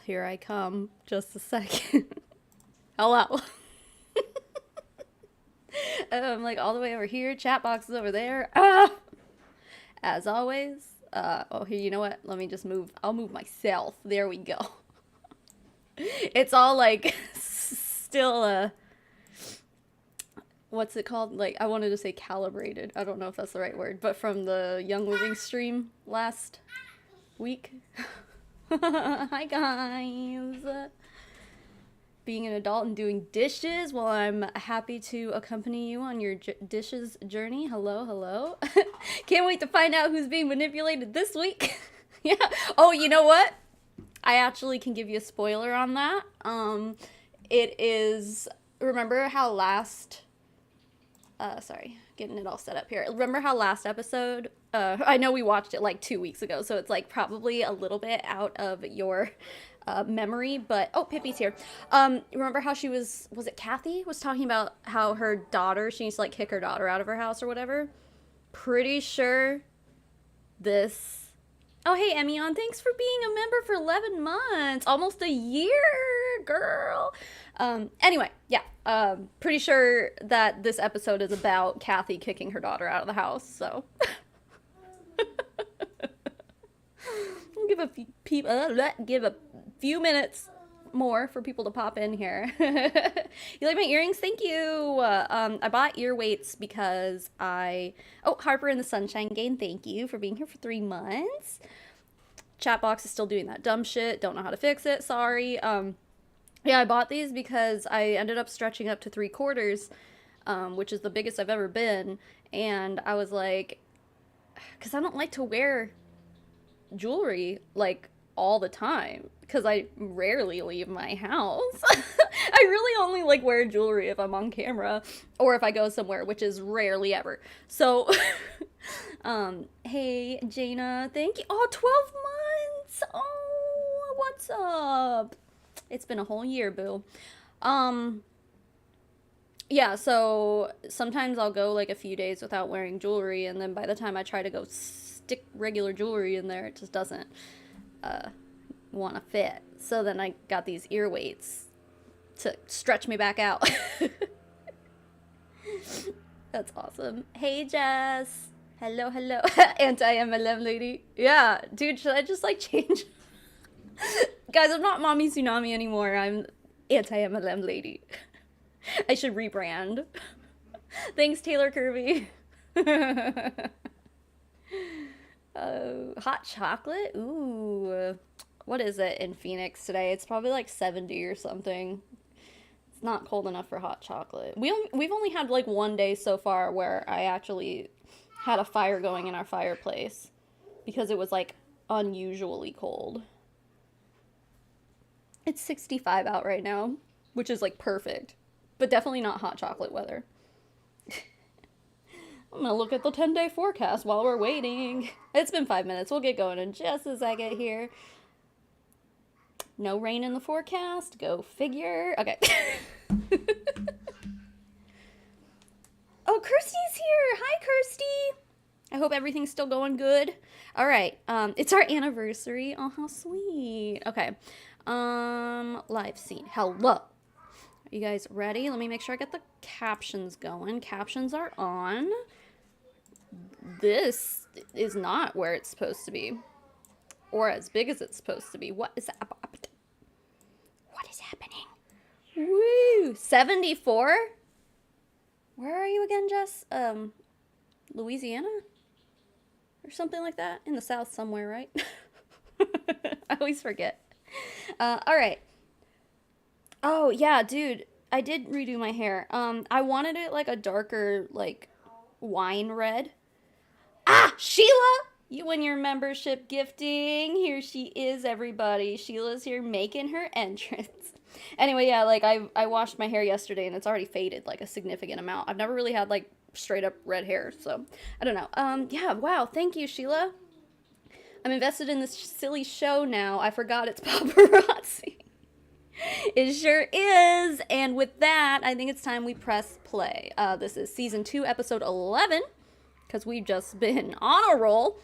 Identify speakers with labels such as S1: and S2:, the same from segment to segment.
S1: here I come. Just a second. Hello. I'm like all the way over here. Chat box is over there. As always. Oh, here, you know what? Let me just move. I'll move myself. There we go. It's all like still, what's it called? Like, I wanted to say calibrated. I don't know if that's the right word, but from the Young Living stream last week. Hi, guys. Being an adult and doing dishes, well, I'm happy to accompany you on your dishes journey. Hello, hello. Can't wait to find out who's being manipulated this week. Yeah. Oh, you know what? I actually can give you a spoiler on that. It is, remember how last, sorry, getting it all set up here. Remember how last episode, I know we watched it like 2 weeks ago, so it's like probably a little bit out of your memory, but, oh, Pippi's here. Remember how she was it Kathy was talking about how her daughter, she needs to like kick her daughter out of her house or whatever? Pretty sure this, oh, hey, Emion, thanks for being a member for 11 months, almost a year, girl. Anyway, yeah, pretty sure that this episode is about Kathy kicking her daughter out of the house, so. Give a few minutes more for people to pop in here. You like my earrings? Thank you. I bought ear weights because oh, Harper in the Sunshine Game, thank you for being here for 3 months. Chatbox is still doing that dumb shit. Don't know how to fix it. Sorry. Yeah, I bought these because I ended up stretching up to 3/4, which is the biggest I've ever been. And I was like, because I don't like to wear jewelry like all the time because I rarely leave my house. I really only like wear jewelry if I'm on camera or if I go somewhere, which is rarely ever. So hey Jaina, thank you. Oh, 12 months. Oh, what's up? It's been a whole year, boo. Yeah, so sometimes I'll go like a few days without wearing jewelry, and then by the time I try to go stick regular jewelry in there, it just doesn't want to fit. So then I got these ear weights to stretch me back out. That's awesome. Hey, Jess. Hello, hello. Anti-MLM lady. Yeah, dude, should I just like change? Guys, I'm not Mommy Tsunami anymore. I'm anti-MLM lady. I should rebrand. Thanks, Taylor Kirby. Hot chocolate? Ooh. What is it in Phoenix today? It's probably like 70 or something. It's not cold enough for hot chocolate. We've only had like 1 day so far where I actually had a fire going in our fireplace because it was like unusually cold. It's 65 out right now, which is like perfect. But definitely not hot chocolate weather. I'm gonna look at the 10-day forecast while we're waiting. It's been 5 minutes. We'll get going in just as I get here. No rain in the forecast. Go figure. Okay. Oh, Kirsty's here. Hi, Kirsty. I hope everything's still going good. All right. It's our anniversary. Oh, how sweet. Okay. Live scene. Hello. You guys ready? Let me make sure I get the captions going. Captions are on. This is not where it's supposed to be. Or as big as it's supposed to be. What is that? What is happening? Woo! 74? Where are you again, Jess? Louisiana? Or something like that? In the South somewhere, right? I always forget. Alright. Oh, yeah, dude, I did redo my hair. I wanted it like a darker, like, wine red. Ah, Sheila! You and your membership gifting. Here she is, everybody. Sheila's here making her entrance. Anyway, yeah, like, I washed my hair yesterday and it's already faded, like, a significant amount. I've never really had, like, straight up red hair, so, I don't know. Yeah, wow, thank you, Sheila. I'm invested in this silly show now. I forgot it's Paparazzi. It sure is. And with that, I think it's time we press play. This is season 2, episode 11, because we've just been on a roll.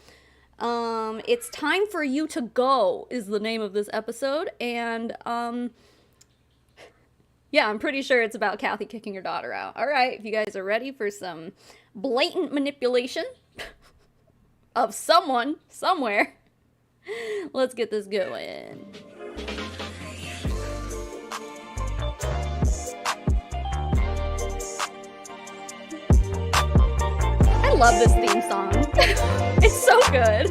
S1: It's time for you to go is the name of this episode, and yeah, I'm pretty sure it's about Kathy kicking her daughter out. All right, if you guys are ready for some blatant manipulation of someone somewhere, let's get this going. I love this theme song. It's so good.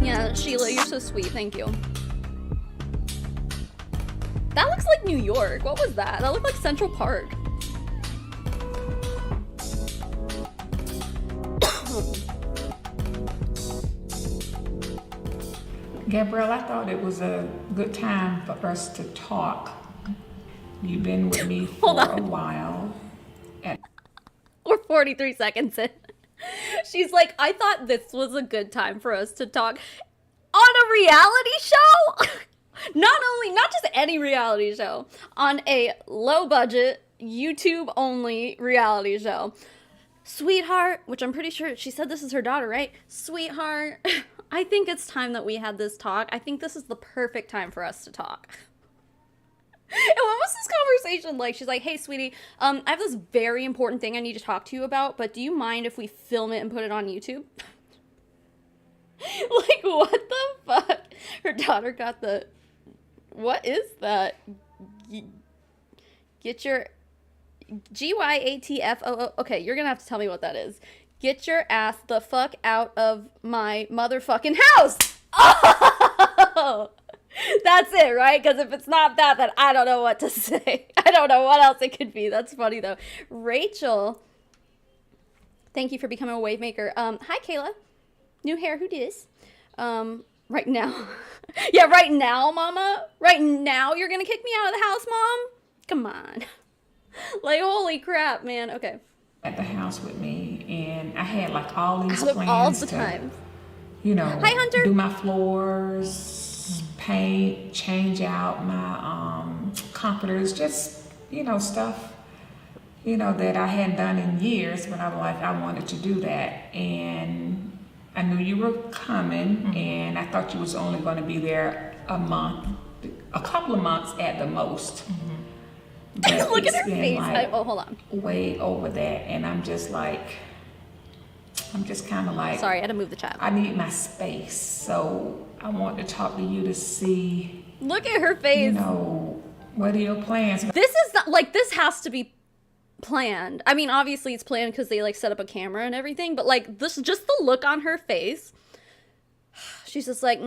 S1: Yeah, Sheila, you're so sweet. Thank you. That looks like New York. What was that? That looked like Central Park.
S2: Gabrielle, I thought it was a good time for us to talk. You've been with me for a while.
S1: We're 43 seconds in. She's like, I thought this was a good time for us to talk on a reality show. Not just any reality show, on a low budget, YouTube only reality show. Sweetheart, which I'm pretty sure she said this is her daughter, right? Sweetheart, I think it's time that we had this talk. I think this is the perfect time for us to talk. And what was this conversation like? She's like, hey, sweetie, I have this very important thing I need to talk to you about, but do you mind if we film it and put it on YouTube? Like, what the fuck? Her daughter got the... What is that? Get your... GYATFOO. Okay, you're gonna have to tell me what that is. Get your ass the fuck out of my motherfucking house! Oh! That's it, right? Because if it's not that, then I don't know what to say. I don't know what else it could be. That's funny, though. Rachel, thank you for becoming a wave maker. Hi, Kayla. New hair, who dis? Right now. Yeah, right now, mama. Right now, you're going to kick me out of the house, mom? Come on. Like, holy crap, man. Okay.
S2: At the house with me, and I had like all these
S1: Out of
S2: plans
S1: all the
S2: to,
S1: times.
S2: you know,
S1: Hi, Hunter.
S2: do my floors, paint, change out my comforters, just, you know, stuff, you know, that I hadn't done in years, but I was like, I wanted to do that. And I knew you were coming, and I thought you was only going to be there a couple of months at the most. But
S1: Look at her
S2: been
S1: face.
S2: like
S1: Oh, hold on.
S2: way over that, and I'm just kind of like,
S1: Sorry, I had to move the chat.
S2: I need my space, so I want to talk to you to see,
S1: Look at her face.
S2: you know, what are your plans?
S1: This is not, like, this has to be planned. I mean, obviously it's planned because they, like, set up a camera and everything, but, like, this, just the look on her face, she's just like,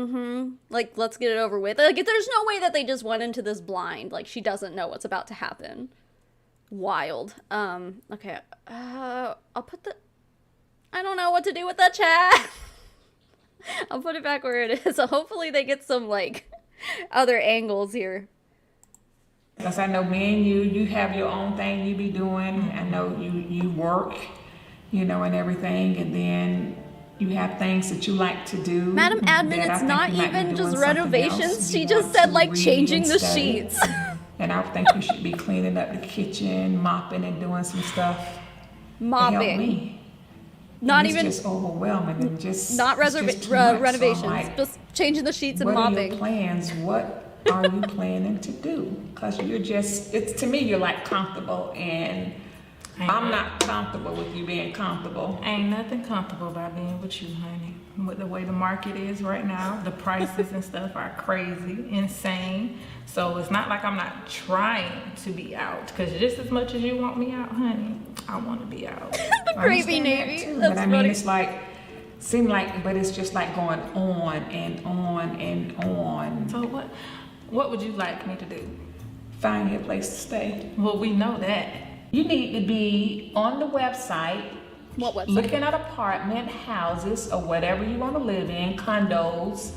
S1: like, let's get it over with. Like, there's no way that they just went into this blind. Like, she doesn't know what's about to happen. Wild. Okay. I'll put the... I don't know what to do with that chat. I'll put it back where it is. So hopefully they get some, like, other angles here.
S2: Because I know me and you have your own thing you be doing. I know you work, you know, and everything, and then you have things that you like to do.
S1: Madam Admin, it's not even just renovations. She just said, like, changing the sheets.
S2: And I think you should be cleaning up the kitchen, mopping and doing some stuff.
S1: Mopping.
S2: To help me.
S1: Not
S2: It's
S1: even...
S2: just overwhelming and just
S1: Not
S2: it's just too much.
S1: renovations.
S2: So I'm like,
S1: just changing the sheets and
S2: what
S1: mopping.
S2: are your plans? What are you planning to do? Because you're just, it's, to me, you're like comfortable, and I'm not comfortable with you being comfortable.
S3: Ain't nothing comfortable about being with you, honey. With the way the market is right now, the prices and stuff are crazy, insane. So it's not like I'm not trying to be out, because just as much as you want me out, honey, I want to be out.
S1: The gravy navy.
S2: Too,
S1: That's
S2: but I
S1: funny.
S2: mean, it's like, but it's just like going on and on and on.
S3: So what would you like me to do?
S2: Find you a place to stay.
S3: Well, we know that.
S2: You need to be on the website.
S1: What website?
S2: Looking at apartment houses or whatever you want to live in, condos,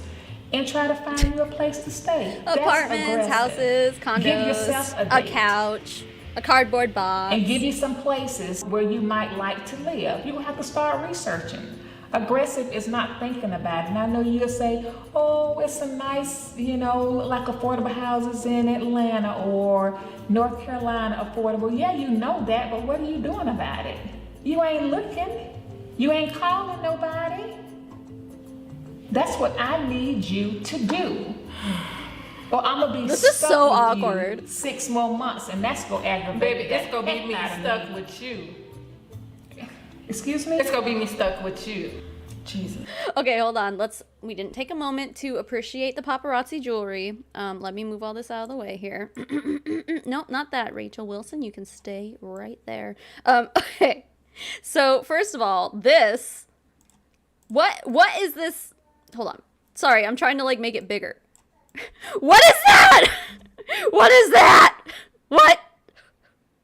S2: and try to find you a place to stay. That's
S1: Apartments,
S2: aggressive.
S1: houses, condos,
S2: Give yourself a
S1: a
S2: date.
S1: couch, a cardboard box.
S2: And give you some places where you might like to live. You have to start researching. Aggressive is not thinking about it. And I know you'll say, oh, it's a nice, like affordable houses in Atlanta or North Carolina affordable. Yeah, you know that, but what are you doing about it? You ain't looking. You ain't calling nobody. That's what I need you to do. Or I'm gonna be
S1: This is
S2: stuck
S1: so
S2: with
S1: awkward.
S2: you 6 more months, and that's gonna aggravate.
S3: Baby, it's
S2: the
S3: gonna be
S2: heck
S3: me
S2: out of
S3: stuck with you.
S2: Excuse me?
S3: It's gonna be me stuck with you. Jesus.
S1: Okay, hold on. We didn't take a moment to appreciate the paparazzi jewelry. Let me move all this out of the way here. Nope, not that, Rachel Wilson. You can stay right there. Okay. So, first of all, this... What is this? Hold on. Sorry, I'm trying to, like, make it bigger. What is that? What is that? What?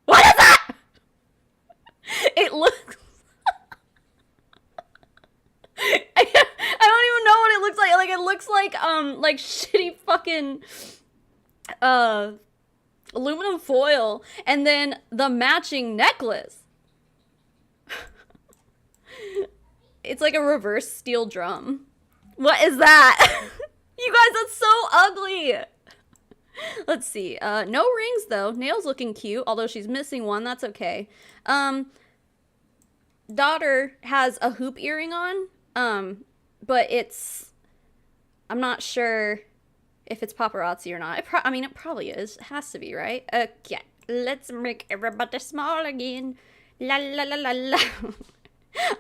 S1: What is that? It looks... I don't even know what it looks like. Like, it looks like shitty fucking, aluminum foil. And then the matching necklace. It's like a reverse steel drum. What is that? You guys, that's so ugly. Let's see. No rings, though. Nails looking cute, although she's missing one. That's okay. Daughter has a hoop earring on. But I'm not sure if it's paparazzi or not. It probably is. It has to be, right? Okay, let's make everybody small again. La la la la la.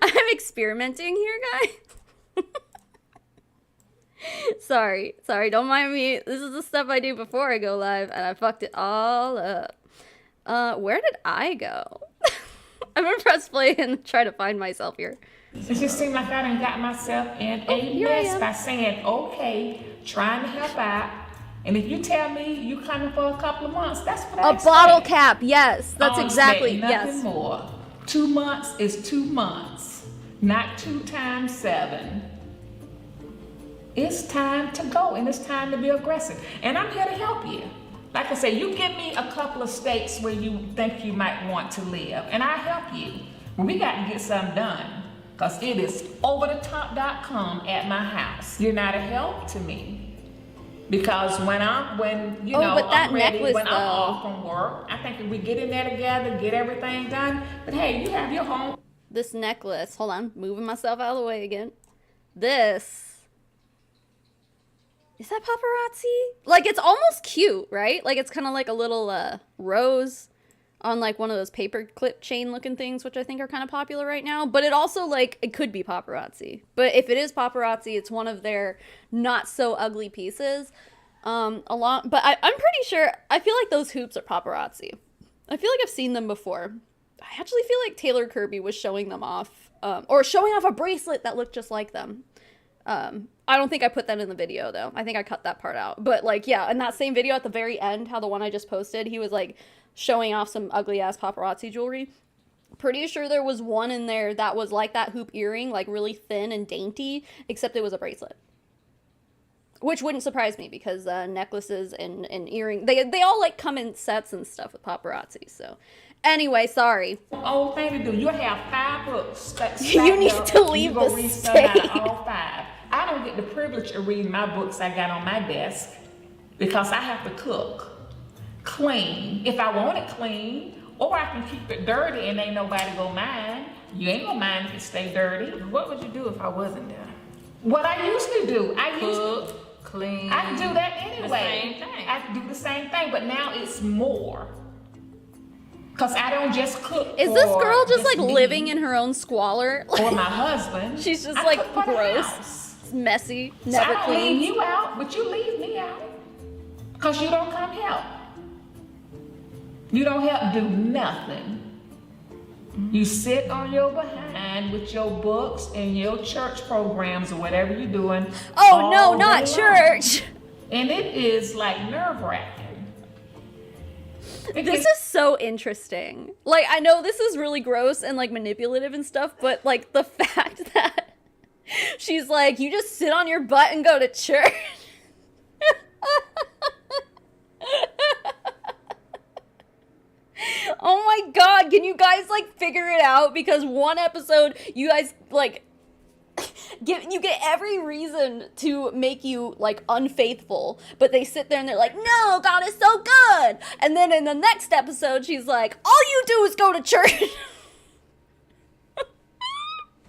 S1: I'm experimenting here, guys. Sorry, don't mind me. This is the stuff I do before I go live, and I fucked it all up. Where did I go? I'm gonna press play and try to find myself here.
S2: It just seemed like I done got myself in a mess by saying, okay, trying to help out. And if you tell me you coming for a couple of months, that's what I expect.
S1: A bottle cap, yes. That's exactly,
S2: nothing
S1: yes.
S2: more. 2 months is 2 months, not 2 times 7. It's time to go, and it's time to be aggressive. And I'm here to help you. Like I say, you give me a couple of states where you think you might want to live, and I'll help you. We got to get something done. Because it is overthetop.com at my house. You're not a help to me. Because when I'm ready,
S1: necklace,
S2: when I'm off from work, I think if we get in there together, get everything done. But hey, you have your home.
S1: This necklace, hold on, moving myself out of the way again. Is that paparazzi? Like, it's almost cute, right? Like, it's kind of like a little rose on like one of those paper clip chain looking things, which I think are kind of popular right now. But it also, like, it could be paparazzi. But if it is paparazzi, it's one of their not so ugly pieces. But I'm pretty sure, I feel like those hoops are paparazzi. I feel like I've seen them before. I actually feel like Taylor Kirby was showing them off, or showing off a bracelet that looked just like them. I don't think I put that in the video, though. I think I cut that part out. But, like, yeah, in that same video at the very end, how the one I just posted, he was, like, showing off some ugly-ass paparazzi jewelry. Pretty sure there was one in there that was like that hoop earring, like, really thin and dainty, except it was a bracelet. Which wouldn't surprise me, because necklaces and earring, they all, like, come in sets and stuff with paparazzi, so... Anyway, sorry.
S2: Old thing to do. You have 5 books.
S1: You need to leave the stage.
S2: All 5. I don't get the privilege of reading my books I got on my desk because I have to cook, clean. If I want it clean, or I can keep it dirty and ain't nobody gonna mind. You ain't gonna mind if it stay dirty.
S3: What would you do if I wasn't there?
S2: What I usually do,
S3: Cook, clean.
S2: I do that anyway.
S3: The same thing.
S2: I do the same thing, but now it's more. Cause I don't just cook.
S1: Is this girl just like
S2: me
S1: living in her own squalor?
S2: or my husband?
S1: She's just
S2: I
S1: like
S2: cook for the
S1: gross,
S2: house.
S1: messy,
S2: So
S1: never
S2: I don't
S1: clean.
S2: leave you out, but you leave me out. Cause you don't come help. You don't help do nothing. You sit on your behind with your books and your church programs or whatever you're doing.
S1: Oh no,
S2: all
S1: not
S2: day long.
S1: church!
S2: And it is like nerve-wracking.
S1: This is so interesting. Like, I know this is really gross and like manipulative and stuff, but like the fact that she's like, you just sit on your butt and go to church. Oh my god, can you guys like figure it out? Because one episode, you guys like You get every reason to make you, like, unfaithful, but they sit there and they're like, no, God is so good. And then in the next episode, she's like, all you do is go to church.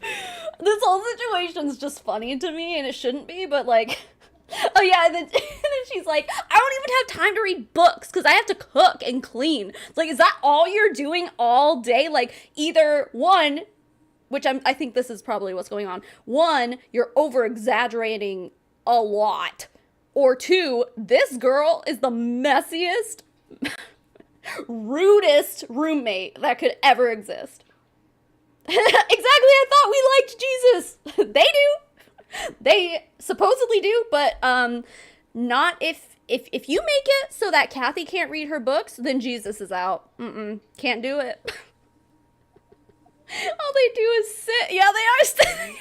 S1: This whole situation's just funny to me, and it shouldn't be, but, like, oh yeah, and then she's like, I don't even have time to read books because I have to cook and clean. It's like, is that all you're doing all day? Like, either one, which I think this is probably what's going on. One, you're over-exaggerating a lot. Or two, this girl is the messiest, rudest roommate that could ever exist. Exactly, I thought we liked Jesus. They do. They supposedly do, but not if you make it so that Kathy can't read her books, then Jesus is out. Can't do it. All they do is sit. Yeah, they are sitting.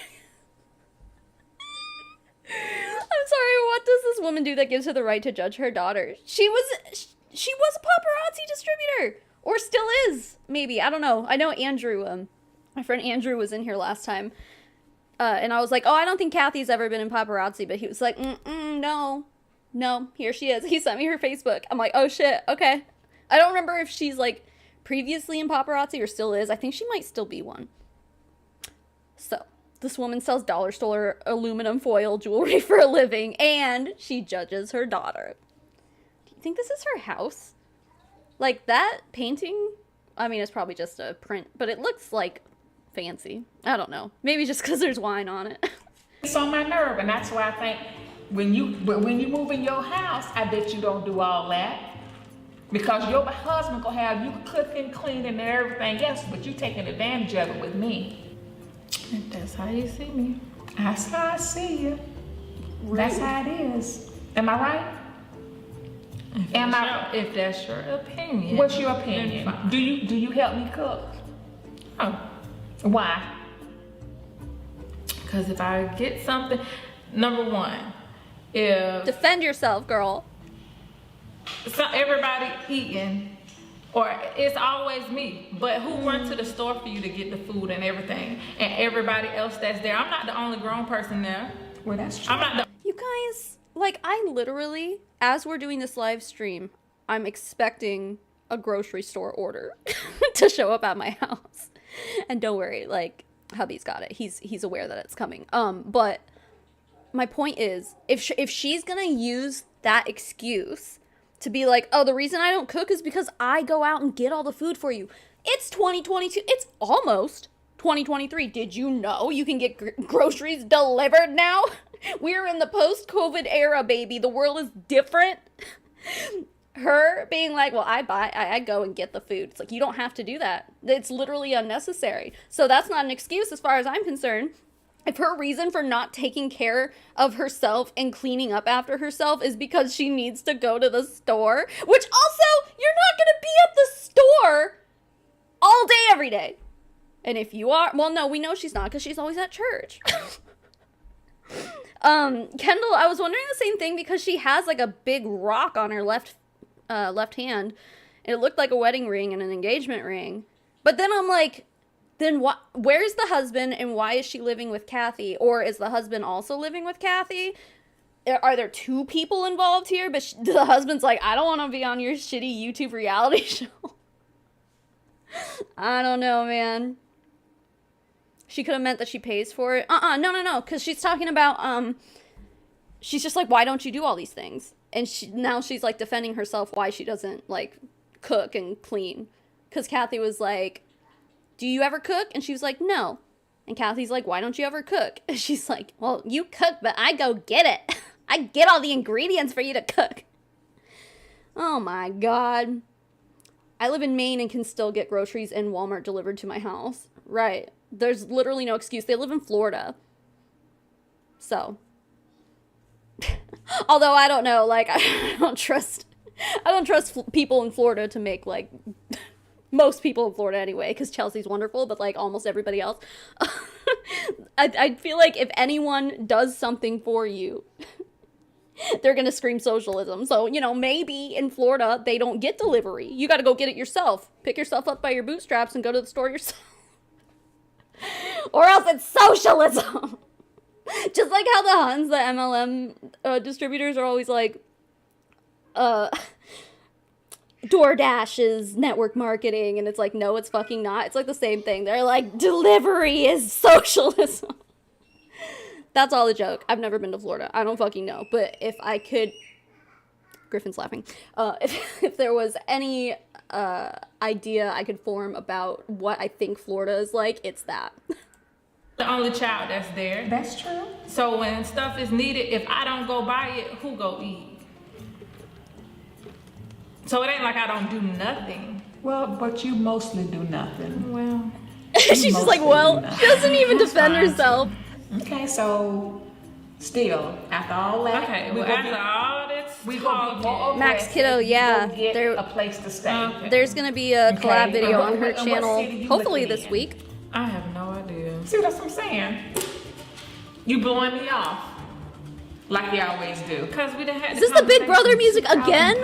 S1: I'm sorry, what does this woman do that gives her the right to judge her daughter? She was a paparazzi distributor. Or still is, maybe. I don't know. I know Andrew, my friend Andrew was in here last time. And I was like, oh, I don't think Kathy's ever been in paparazzi. But he was like, no, here she is. He sent me her Facebook. I'm like, oh shit, okay. I don't remember if she's like previously in paparazzi or still is. I think she might still be one. So, this woman sells dollar store aluminum foil jewelry for a living, and she judges her daughter. Do you think this is her house? Like, that painting, I mean, it's probably just a print, but it looks like fancy. I don't know. Maybe just because there's wine on it.
S2: It's on my nerve, and that's why I think when you move in your house, I bet you don't do all that. Because your husband gonna have you cooking, cleaning, and everything else, but you taking advantage of it with me.
S3: If that's how you see me.
S2: That's how I see you.
S1: Rude.
S2: That's how it is. Am I right?
S3: If that's your opinion.
S2: What's your opinion? Do you help me cook?
S3: Oh,
S2: Why?
S3: because if I get something, number one, if
S1: Defend yourself, girl.
S3: everybody eating, or it's always me, but who went to the store for you to get the food and everything, and everybody else that's there? I'm not the only grown person there.
S2: Well, that's true.
S3: I'm not the
S1: You guys, like, I literally, as we're doing this live stream, I'm expecting a grocery store order to show up at my house. And don't worry, like, hubby's got it. He's aware that it's coming. But my point is, if she's gonna use that excuse to be like, oh, the reason I don't cook is because I go out and get all the food for you. It's 2022. It's almost 2023. Did you know you can get groceries delivered now? We're in the post-COVID era, baby. The world is different. Her being like, well, I go and get the food. It's like, you don't have to do that. It's literally unnecessary. So that's not an excuse as far as I'm concerned. If her reason for not taking care of herself and cleaning up after herself is because she needs to go to the store, which also, you're not going to be at the store all day, every day. And if you are, well, no, we know she's not because she's always at church. Kendall, I was wondering the same thing because she has like a big rock on her left hand. And it looked like a wedding ring and an engagement ring. But then I'm like, then what? Where's the husband and why is she living with Kathy? Or is the husband also living with Kathy? Are there two people involved here? But the husband's like, I don't want to be on your shitty YouTube reality show. I don't know, man. She could have meant that she pays for it. No. Because she's talking about, she's just like, why don't you do all these things? And now she's like defending herself why she doesn't like cook and clean. Because Kathy was like, do you ever cook? And she was like, no. And Kathy's like, why don't you ever cook? And she's like, well, you cook, but I go get it. I get all the ingredients for you to cook. Oh my God. I live in Maine and can still get groceries and Walmart delivered to my house. Right. There's literally no excuse. They live in Florida. So. Although I don't know, like, I don't trust people in Florida to make, like, most people in Florida anyway, because Chelsea's wonderful, but, like, almost everybody else. I feel like if anyone does something for you, they're going to scream socialism. So, you know, maybe in Florida, they don't get delivery. You got to go get it yourself. Pick yourself up by your bootstraps and go to the store yourself. Or else it's socialism. Just like how the Huns, the MLM distributors are always like, DoorDash is network marketing, and it's like, no, it's fucking not. It's like the same thing. They're like, delivery is socialism. That's all a joke. I've never been to Florida. I don't fucking know. But if I could... Griffin's laughing. If there was any idea I could form about what I think Florida is like, it's that.
S3: The only child that's there.
S2: That's true.
S3: So when stuff is needed, if I don't go buy it, who go eat? So it ain't like I don't do nothing.
S2: Well, but you mostly do nothing.
S3: Well,
S1: She's just like, well, she doesn't even defend herself.
S2: Okay, so still, after all that,
S3: okay, well, after all this
S2: we gonna be more
S3: talking,
S1: Max
S2: aggressive.
S1: Kiddo, yeah,
S2: We gonna
S1: there-
S2: get a place to stay.
S1: There's gonna be a collab
S2: Okay.
S1: video on
S2: And
S1: her
S2: what
S1: channel,
S2: city you
S1: hopefully
S2: looking
S1: this
S2: in?
S1: week.
S3: I have no idea.
S2: See, that's what I'm saying. You blowing me off, like you always do.
S3: Because we done had
S1: Is this the Big Brother music again?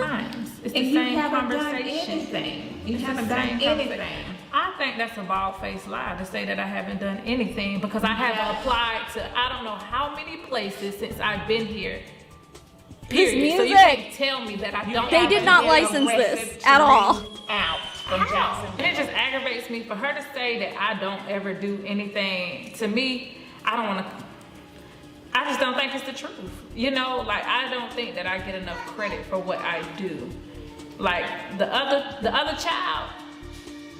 S3: It's
S2: And
S3: the
S2: you
S3: same
S2: haven't done
S3: conversation.
S2: anything. You
S3: It's
S2: haven't
S3: the
S2: done
S3: same
S2: anything.
S3: conversation. I think that's a bald-faced lie to say that I haven't done anything because I haven't applied to I don't know how many places since I've been here. Period. So you
S1: music.
S3: can't tell me that I don't.
S1: They did not license this at all.
S2: Out from Jackson.
S3: And it just aggravates me for her to say that I don't ever do anything. To me, I don't want to. I just don't think it's the truth. You know, like I don't think that I get enough credit for what I do. Like the other child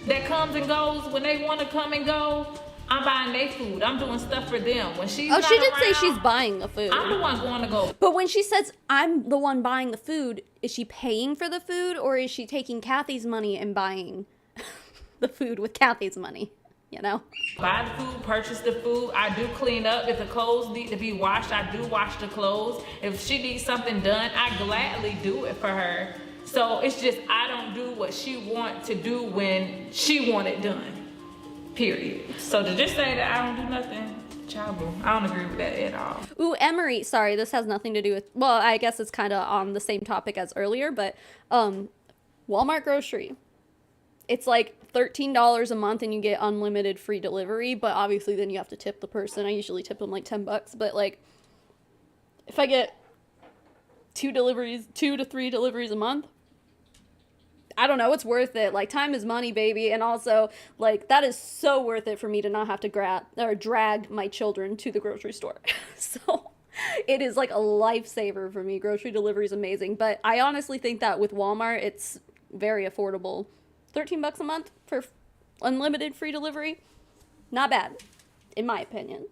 S3: that comes and goes when they want to come and go, I'm buying their food. I'm doing stuff for them. When she's
S1: Oh,
S3: not
S1: she did say
S3: around,
S1: she's buying the food.
S3: I'm the one going to go.
S1: But when she says I'm the one buying the food, is she paying for the food or is she taking Kathy's money and buying the food with Kathy's money? You know?
S3: Buy the food, purchase the food. I do clean up. If the clothes need to be washed, I do wash the clothes. If she needs something done, I gladly do it for her. So it's just I don't do what she want to do when she want it done. Period. So to just say that I don't do nothing, child boo, I don't agree with that at all.
S1: Ooh, Emery, sorry, this has nothing to do with, well, I guess it's kind of on the same topic as earlier, but Walmart grocery. It's like $13 a month and you get unlimited free delivery, but obviously then you have to tip the person. I usually tip them like $10, but like if I get 2 to 3 deliveries a month, I don't know, it's worth it. Like, time is money, baby. And also, like, that is so worth it for me to not have to drag my children to the grocery store. So, it is like a lifesaver for me. Grocery delivery is amazing. But I honestly think that with Walmart, it's very affordable. $13 a month for unlimited free delivery? Not bad, in my opinion.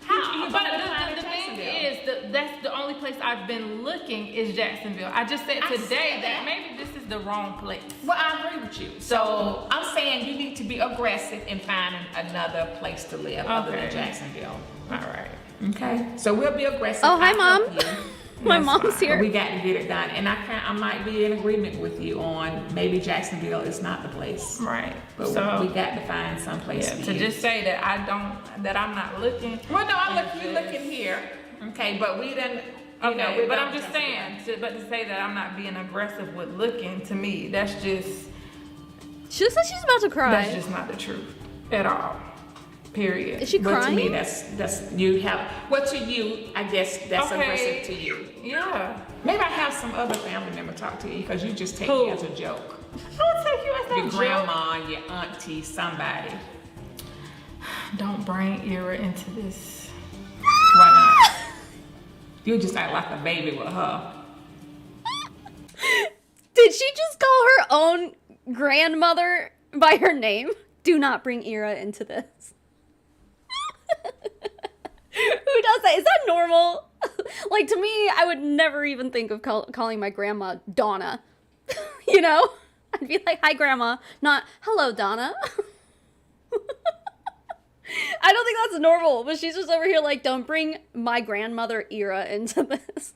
S3: How? But the thing is, that's the only place I've been looking is Jacksonville. I just said today that maybe this is the wrong place.
S2: Well, I agree with you. So I'm saying you need to be aggressive in finding another place to live other than Jacksonville.
S3: All right.
S2: Okay. So we'll be aggressive.
S1: Oh, hi,
S2: I'll
S1: Mom.
S2: help you.
S1: My
S2: That's
S1: mom's
S2: fine.
S1: here.
S2: We got to get it done, and I might be in agreement with you on maybe Jacksonville is not the place,
S3: Right.
S2: but
S3: So
S2: we got to find some place
S3: yeah,
S2: for
S3: to
S2: you.
S3: just say that I'm not looking.
S2: Well, no, you looking here, okay, but we didn't.
S3: Okay, but I'm just saying, but to say that I'm not being aggressive with looking, to me, that's just
S1: She looks like she's about to cry.
S3: that's just not the truth at all. Period.
S1: Is she
S2: But
S1: crying?
S2: to me, that's you have. Well, to you, I guess that's
S3: Okay.
S2: aggressive to you.
S3: Yeah.
S2: Maybe I have some other family member talk to you because you just take
S3: Who?
S2: me as a joke.
S3: I would take you as
S2: Your
S3: a joke.
S2: grandma, your auntie, somebody.
S3: Don't bring Eara into this.
S2: Why not? You just act like a baby with her.
S1: Did she just call her own grandmother by her name? Do not bring Eara into this. Who does that? Is that normal? Like, to me, I would never even think of calling my grandma Donna. You know? I'd be like, hi, grandma. Not, hello, Donna. I don't think that's normal, but she's just over here like, don't bring my grandmother Eara into this.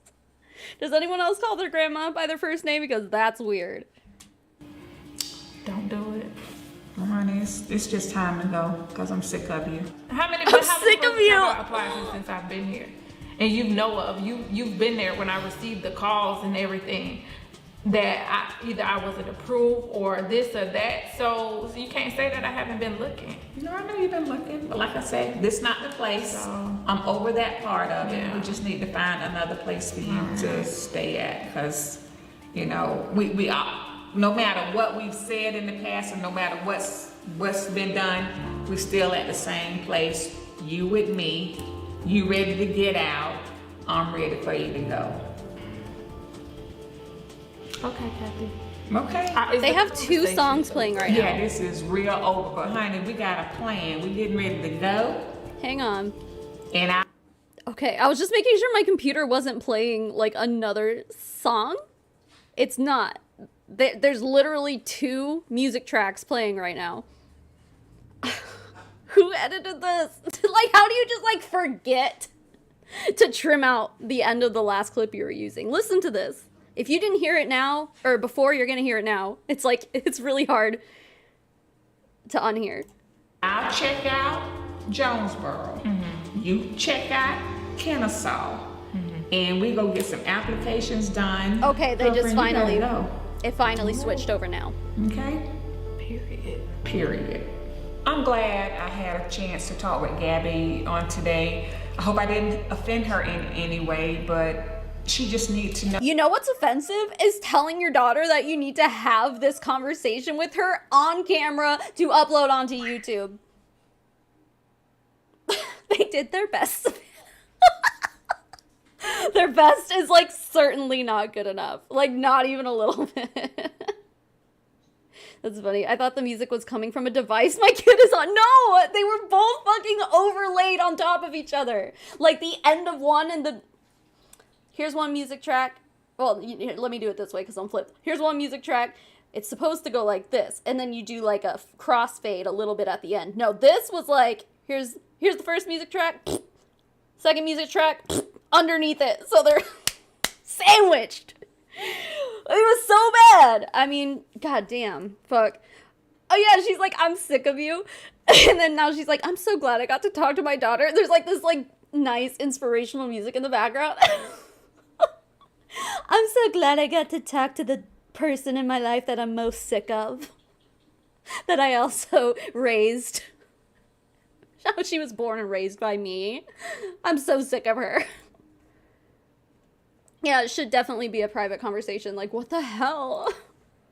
S1: Does anyone else call their grandma by their first name? Because that's weird.
S3: Don't do it.
S2: Honey, it's just time to go because I'm sick of you.
S3: How many
S1: sick of you.
S3: have I applied to since I've been here? And you've been there when I received the calls and everything. that either I wasn't approved or this or that. So you can't say that I haven't been looking.
S2: No, I know you've been looking, but like I said, this not the place.
S3: So,
S2: I'm over that part of it.
S3: Yeah.
S2: We just need to find another place for you to stay at, because you know we are, no matter what we've said in the past and no matter what's been done, we're still at the same place. You with me, you ready to get out, I'm ready for you to go.
S3: okay, Kathy.
S2: Okay.
S1: They have 2 songs playing right now.
S2: Yeah, this is real over, but honey, we got a plan. We getting ready to go,
S1: Hang on.
S2: and
S1: Okay, I was just making sure my computer wasn't playing like another song. It's not. There's literally 2 music tracks playing right now. Who edited this? Like, how do you just like forget to trim out the end of the last clip you were using? Listen to this. If you didn't hear it now, or before, you're gonna hear it now. It's like, it's really hard to unhear.
S2: I'll check out Jonesboro. You check out Kennesaw. And we go get some applications done.
S1: Okay, they just
S2: Girlfriend, you
S1: finally,
S2: gotta
S1: it finally switched over now.
S2: go. Okay? Period. I'm glad I had a chance to talk with Gabby on today. I hope I didn't offend her in any way, but she just needs to know.
S1: You know what's offensive is telling your daughter that you need to have this conversation with her on camera to upload onto YouTube. They did their best. Their best is like certainly not good enough. Like not even a little bit. That's funny. I thought the music was coming from a device my kid is on. No, they were both fucking overlaid on top of each other. Like the end of one and the... Here's one music track. Well, let me do it this way because I'm flipped. Here's one music track. It's supposed to go like this. And then you do like a crossfade a little bit at the end. No, this was like, here's the first music track. Second music track. Underneath it. So they're sandwiched. It was so bad. I mean, goddamn. Fuck. Oh yeah, she's like, I'm sick of you. And then now she's like, I'm so glad I got to talk to my daughter. There's like this like nice inspirational music in the background. I'm so glad I got to talk to the person in my life that I'm most sick of. That I also raised. She was born and raised by me. I'm so sick of her. Yeah, it should definitely be a private conversation. Like, what the hell?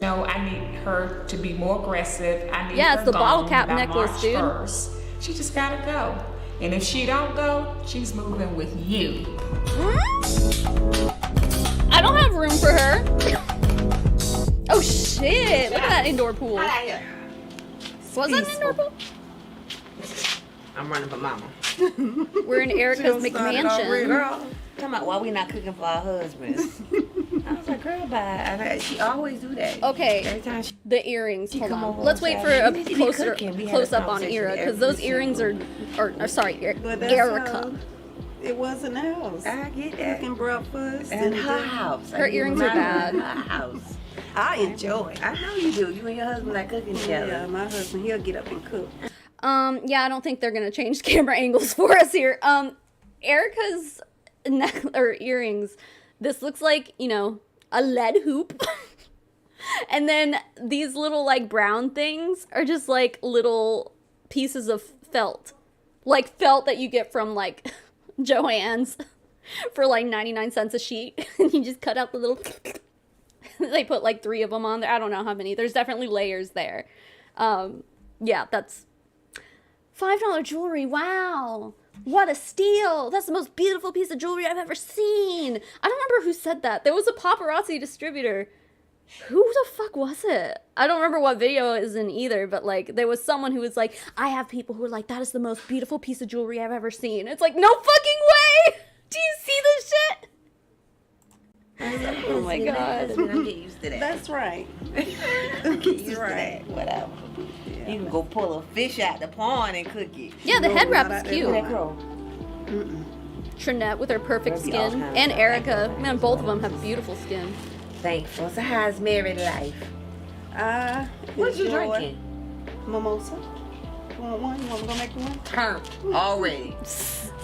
S2: No, I need her to be more aggressive. I need
S1: Yeah,
S2: her
S1: it's the
S2: gone
S1: bottle cap
S2: by
S1: necklace,
S2: March
S1: dude.
S2: 1st. She just gotta go. And if she don't go, she's moving with you.
S1: I don't have room for her. Oh shit! Look at that indoor pool. Was that an indoor pool?
S4: I'm running for mama.
S1: We're in Erica's McMansion.
S4: Girl, talking about why we not cooking for our husbands. I was like, girl, bye. She always do that.
S1: Okay.
S4: Every time
S1: The earrings. Hold
S4: come
S1: on.
S4: over
S1: Let's
S4: on
S1: wait for a
S4: Saturday. We need to be
S1: closer
S4: cooking. We had a
S1: close up on
S4: conversation
S1: Eara because
S4: every
S1: those earrings are,
S5: But that's
S1: Erica.
S5: how it was in the house.
S4: I get that.
S5: Cooking breakfast
S4: And
S5: and
S4: her house.
S1: Her earrings are bad.
S4: Her house.
S5: I enjoy it.
S4: I know you do. You and your husband like cooking together.
S5: Yeah, my husband, he'll get up and cook.
S1: Yeah, I don't think they're gonna change camera angles for us here. Erica's earrings. This looks like, you know, a lead hoop. And then these little like brown things are just like little pieces of felt. Like felt that you get from like Joann's for like 99 cents a sheet. And you just cut out the little... They put like 3 of them on there. I don't know how many. There's definitely layers there. Yeah, that's $5 jewelry. Wow. What a steal. That's the most beautiful piece of jewelry I've ever seen. I don't remember who said that. There was a paparazzi distributor. Who the fuck was it? I don't remember what video it is in either, but like there was someone who was like, I have people who are like, that is the most beautiful piece of jewelry I've ever seen. It's like, no fucking way. Do you see this shit? Oh my god.
S4: I'm get used to that.
S5: That's right.
S4: Get used to
S5: right.
S4: that. Whatever. You can go pull a fish out the pond and cook it.
S1: Yeah, the
S5: No,
S1: head wrap
S5: not
S1: is
S5: at
S1: cute.
S5: all.
S4: That girl.
S1: Trinette with her perfect
S4: There'll be all
S1: skin.
S4: kinds
S1: And
S4: of
S1: Erica.
S4: stuff.
S1: Man, both of them have beautiful skin.
S4: Thankful. So how's married life? What you
S5: enjoy
S4: drinking?
S5: Mimosa. You want one? You want me to go make you one?
S4: Turn already.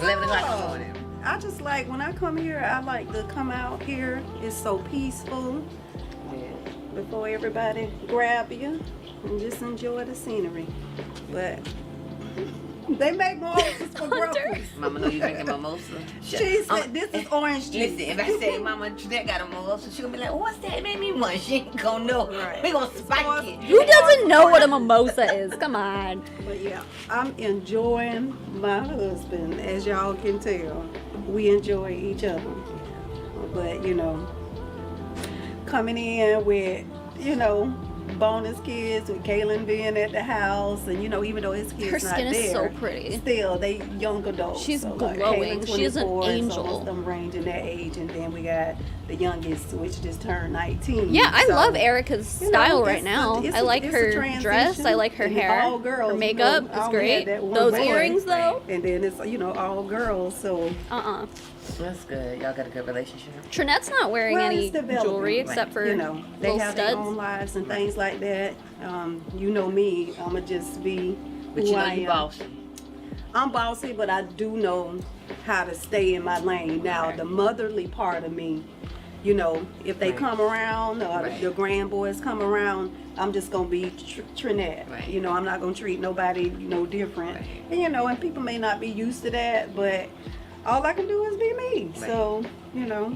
S4: 11 o'clock in the morning.
S5: I just like, when I come here, I like to come out here. It's so peaceful. before everybody grab you and just enjoy the scenery. But they make mimosas for breakfast.
S4: Mama know you drinking mimosa.
S5: She said, this is orange juice.
S4: Listen, if I say Mama Jeanette got a mimosa, she gonna be like, what's that? It made me munch. She ain't gonna know.
S5: Right.
S4: We gonna spike it.
S1: Who doesn't know what a mimosa is? Come on.
S5: But yeah, I'm enjoying my husband, as y'all can tell. We enjoy each other. But, you know, coming in with, you know, bonus kids, with Kaylin being at the house, and, you know, even though his kids
S1: Her
S5: not
S1: skin is
S5: there,
S1: so pretty.
S5: still, they young adults.
S1: She's
S5: like,
S1: glowing.
S5: Kaylin
S1: She is an
S5: 24,
S1: angel.
S5: So most of them range in that age, and then we got the youngest, which just turned 19.
S1: Yeah, I
S5: So,
S1: love Erica's
S5: you know,
S1: style
S5: it's
S1: right now.
S5: it's
S1: I like
S5: it's a
S1: her
S5: transition,
S1: dress. I like her
S5: and
S1: hair.
S5: all girls,
S1: Her
S5: you
S1: makeup
S5: know,
S1: is
S5: I only
S1: great.
S5: had that one
S1: Those
S5: boy.
S1: earrings, though.
S5: And then it's, you know, all girls, so
S4: That's good. Y'all got a good relationship.
S1: Trinette's not wearing
S5: well,
S1: any
S5: it's developing,
S1: jewelry except for
S5: you know, they
S1: little
S5: have their own
S1: studs.
S5: lives and things like that. You know me, I'ma just be
S4: But
S5: who
S4: you know
S5: I
S4: you
S5: am.
S4: bossy.
S5: I'm bossy, but I do know how to stay in my lane. Now,
S4: Right.
S5: the motherly part of me, you know, if they
S4: Right.
S5: come around or
S4: Right.
S5: the grand boys come around, I'm just gonna be Trinette.
S4: Right.
S5: You know, I'm not gonna treat nobody, you know, different.
S4: Right.
S5: And you know, and people may not be used to that, but all I can do is be me.
S4: Right.
S5: So, you know.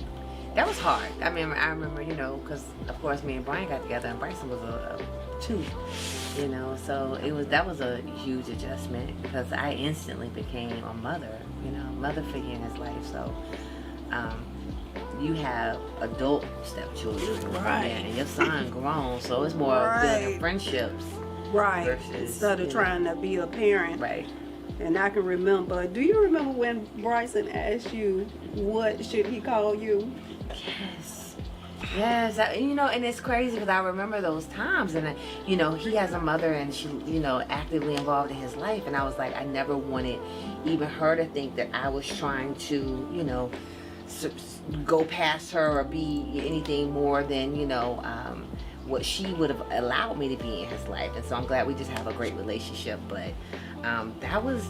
S4: That was hard. I remember, you know, because of course me and Brian got together, and Bryson was a 2, you know, so that was a huge adjustment because I instantly became a mother, you know, mother figure in his life. So, you have adult stepchildren,
S5: Right.
S4: and your son grown, so it's more
S5: Right.
S4: building friendships,
S5: Right.
S4: Versus,
S5: Instead of
S4: you
S5: trying to be a parent.
S4: right?
S5: And I can remember, do you remember when Bryson asked you, what should he call you?
S4: Yes, you know, and it's crazy because I remember those times, and you know, he has a mother, and she, you know, actively involved in his life, and I was like, I never wanted even her to think that I was trying to, you know, go past her or be anything more than, you know, what she would have allowed me to be in his life. And so I'm glad we just have a great relationship. But that was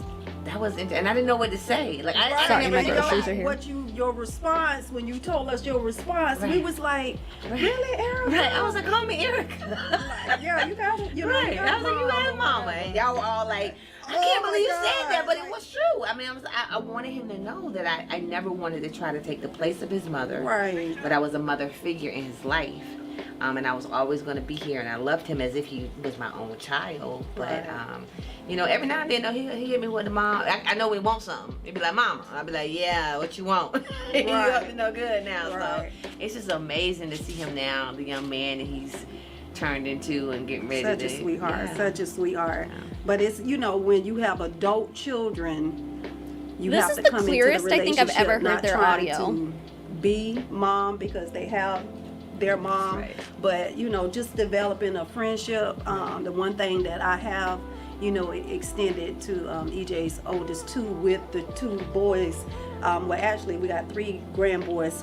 S4: and I didn't know what to say. Like I
S1: Sorry,
S4: never
S1: my
S4: knew
S1: groceries are here.
S5: What your response, when you told us your response, we
S4: Right.
S5: was like,
S4: Right.
S5: really, Erica?
S4: Right, I was like, call me Erica.
S5: Yeah, you got it. You know,
S4: Right,
S5: you
S4: I was like, you got mama, and y'all were all like, I can't
S5: my
S4: believe you
S5: God.
S4: said that, but it was true. I mean, I wanted him to know that I never wanted to try to take the place of his mother,
S5: Right.
S4: but I was a mother figure in his life. And I was always going to be here, and I loved him as if he was my own child. But
S5: Right.
S4: you know, every now and then, he hit me with the mom. I know he wants something. He'd be like, "Mama," I'd be like, "Yeah, what you want?" You up to no good now.
S5: Right.
S4: So it's just amazing to see him now, the young man that he's turned into, and getting ready
S5: Such
S4: to.
S5: a sweetheart.
S4: Yeah.
S5: Such a sweetheart.
S4: Yeah.
S5: But it's, you know, when you have adult children, you
S1: This
S5: have
S1: is
S5: to
S1: the
S5: come
S1: clearest
S5: into the
S1: I think I've ever
S5: relationship
S1: heard
S5: not
S1: their
S5: trying
S1: audio.
S5: to be mom because they have their mom,
S4: Right.
S5: but you know, just developing a friendship. The one thing that I have, you know, extended to EJ's oldest 2 with the 2 boys. Well, actually, we got 3 grand boys.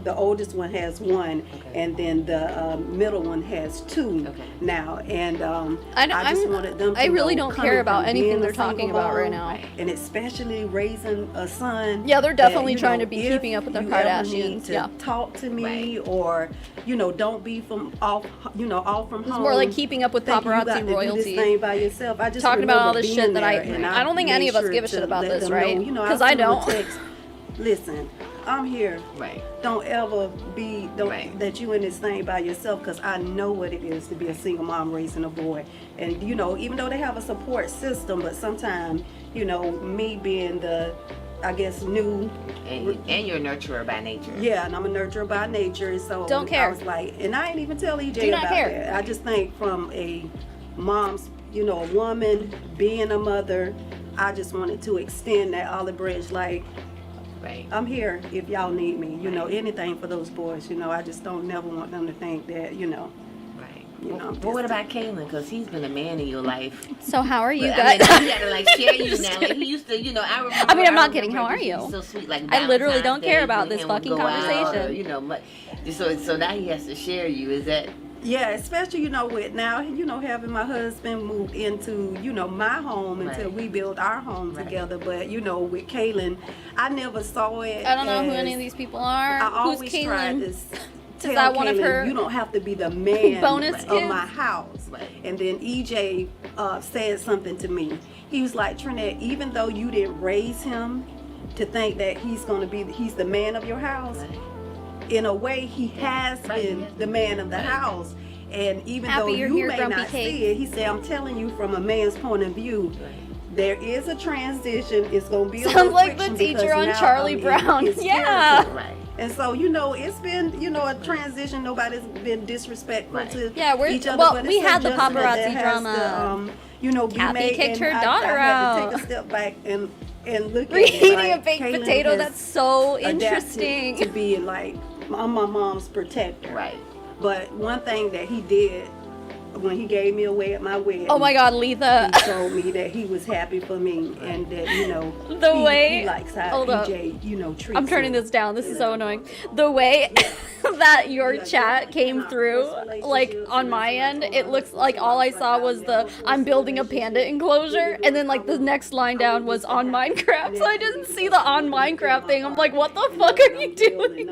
S5: The oldest one has 1, and then the middle one has 2 now. And I just wanted them to
S1: I really
S5: know,
S1: don't
S5: coming
S1: care about
S5: from
S1: anything
S5: being a
S1: they're talking
S5: single
S1: about right
S5: mom,
S1: now.
S5: and especially raising a son.
S1: Yeah, they're
S5: that,
S1: definitely
S5: you
S1: trying
S5: know,
S1: to be
S5: if
S1: keeping up with the
S5: you ever need
S1: Kardashians.
S5: to
S1: Yeah.
S5: talk to me, or you know, don't be off from
S1: It's
S5: home.
S1: more like keeping up with
S5: thinking you
S1: paparazzi
S5: got to do this
S1: royalty.
S5: thing by yourself. I just
S1: Talking about all
S5: remember
S1: this
S5: being
S1: shit that
S5: there, and
S1: I don't think any
S5: made
S1: of us
S5: sure
S1: give a shit
S5: to
S1: about
S5: let
S1: this,
S5: them
S1: right?
S5: know, you know,
S1: 'Cause
S5: I
S1: I
S5: send them a
S1: don't.
S5: text, listen, I'm here.
S4: Right.
S5: Don't ever be
S4: Right.
S5: that you in this thing by yourself, because I know what it is to be a single mom raising a boy. And you know, even though they have a support system, but sometimes, you know, me being the, I guess, new,
S4: And you're a nurturer by nature.
S5: yeah, and I'm a nurturer by nature, so
S1: Don't care.
S5: I was like, and I ain't even tell EJ
S1: Do not
S5: about
S1: care.
S5: that. I just think from a mom's, you know, a woman being a mother, I just wanted to extend that olive branch, like,
S4: Right.
S5: I'm here if y'all need me, you know, anything for those boys, you know. I just don't never want them to think that, you know,
S4: Right.
S5: you know.
S4: But what about Kaylin? Because he's been a man in your life.
S1: So how are you
S4: But,
S1: guys?
S4: I mean, you gotta like share you
S1: Just
S4: now. Like,
S1: kidding.
S4: he used to, you know, I remember.
S1: I mean, I'm not kidding.
S4: remember
S1: How are
S4: he
S1: you?
S4: was So sweet, like
S1: I literally
S4: Valentine's
S1: don't care
S4: Day,
S1: about
S4: me
S1: this
S4: and him would
S1: fucking
S4: go out,
S1: conversation.
S4: or, you know, so now he has to share you. Is that?
S5: Yeah, especially, you know, with now, you know, having my husband move into, you know, my home until
S4: Right.
S5: we build our home
S4: Right.
S5: together. But, you know, with Kaylin, I never saw it.
S1: I don't know who
S5: as-
S1: any of these people are.
S5: I
S1: Who's
S5: always tried
S1: Kaylin?
S5: to tell
S1: that one of
S5: Kaylin,
S1: her
S5: you don't have to be the man
S1: bonus
S5: of
S1: kids?
S5: my house.
S4: Right.
S5: And then EJ said something to me. He was like, Trinette, even though you didn't raise him to think that he's the man of your house,
S4: Right.
S5: in a way he has been the man of the house. And even
S1: Happy
S5: though
S1: you're
S5: you
S1: here,
S5: may
S1: Grumpy
S5: not
S1: Cake.
S5: see it, he said, I'm telling you from a man's point of view, there is a transition. It's going to be a
S1: Sounds
S5: little
S1: like the
S5: friction
S1: teacher
S5: because
S1: on
S5: now,
S1: Charlie Brown.
S5: his
S1: Yeah.
S5: character.
S4: Right.
S5: And so, you know, it's been, you know, a transition. Nobody's been disrespectful
S4: Right.
S5: to
S1: Yeah, we're-
S5: each other.
S1: well,
S5: but
S1: we
S5: it's
S1: had the
S5: adjustment that
S1: paparazzi
S5: has
S1: drama.
S5: to, you know, be
S1: Kathy
S5: made.
S1: kicked
S5: And
S1: her daughter
S5: I had to
S1: out.
S5: take a step back and look at
S1: Reheating
S5: it. Like,
S1: a baked
S5: Kaylin
S1: potato.
S5: has
S1: That's so
S5: adapted
S1: interesting.
S5: to be like, I'm my mom's protector.
S4: Right.
S5: But one thing that he did when he gave me away at my wedding.
S1: Oh my God, Letha.
S5: He told me that he was happy for me and that, you know,
S1: The way-
S5: he likes how
S1: hold up.
S5: EJ, you know, treats
S1: I'm turning
S5: him.
S1: this down. This is so annoying. The way that your chat came through, like on my end, it looks like all I saw was the I'm building a panda enclosure, and then like the next line down was on Minecraft. So I didn't see the on Minecraft thing. I'm like, what the fuck are you doing?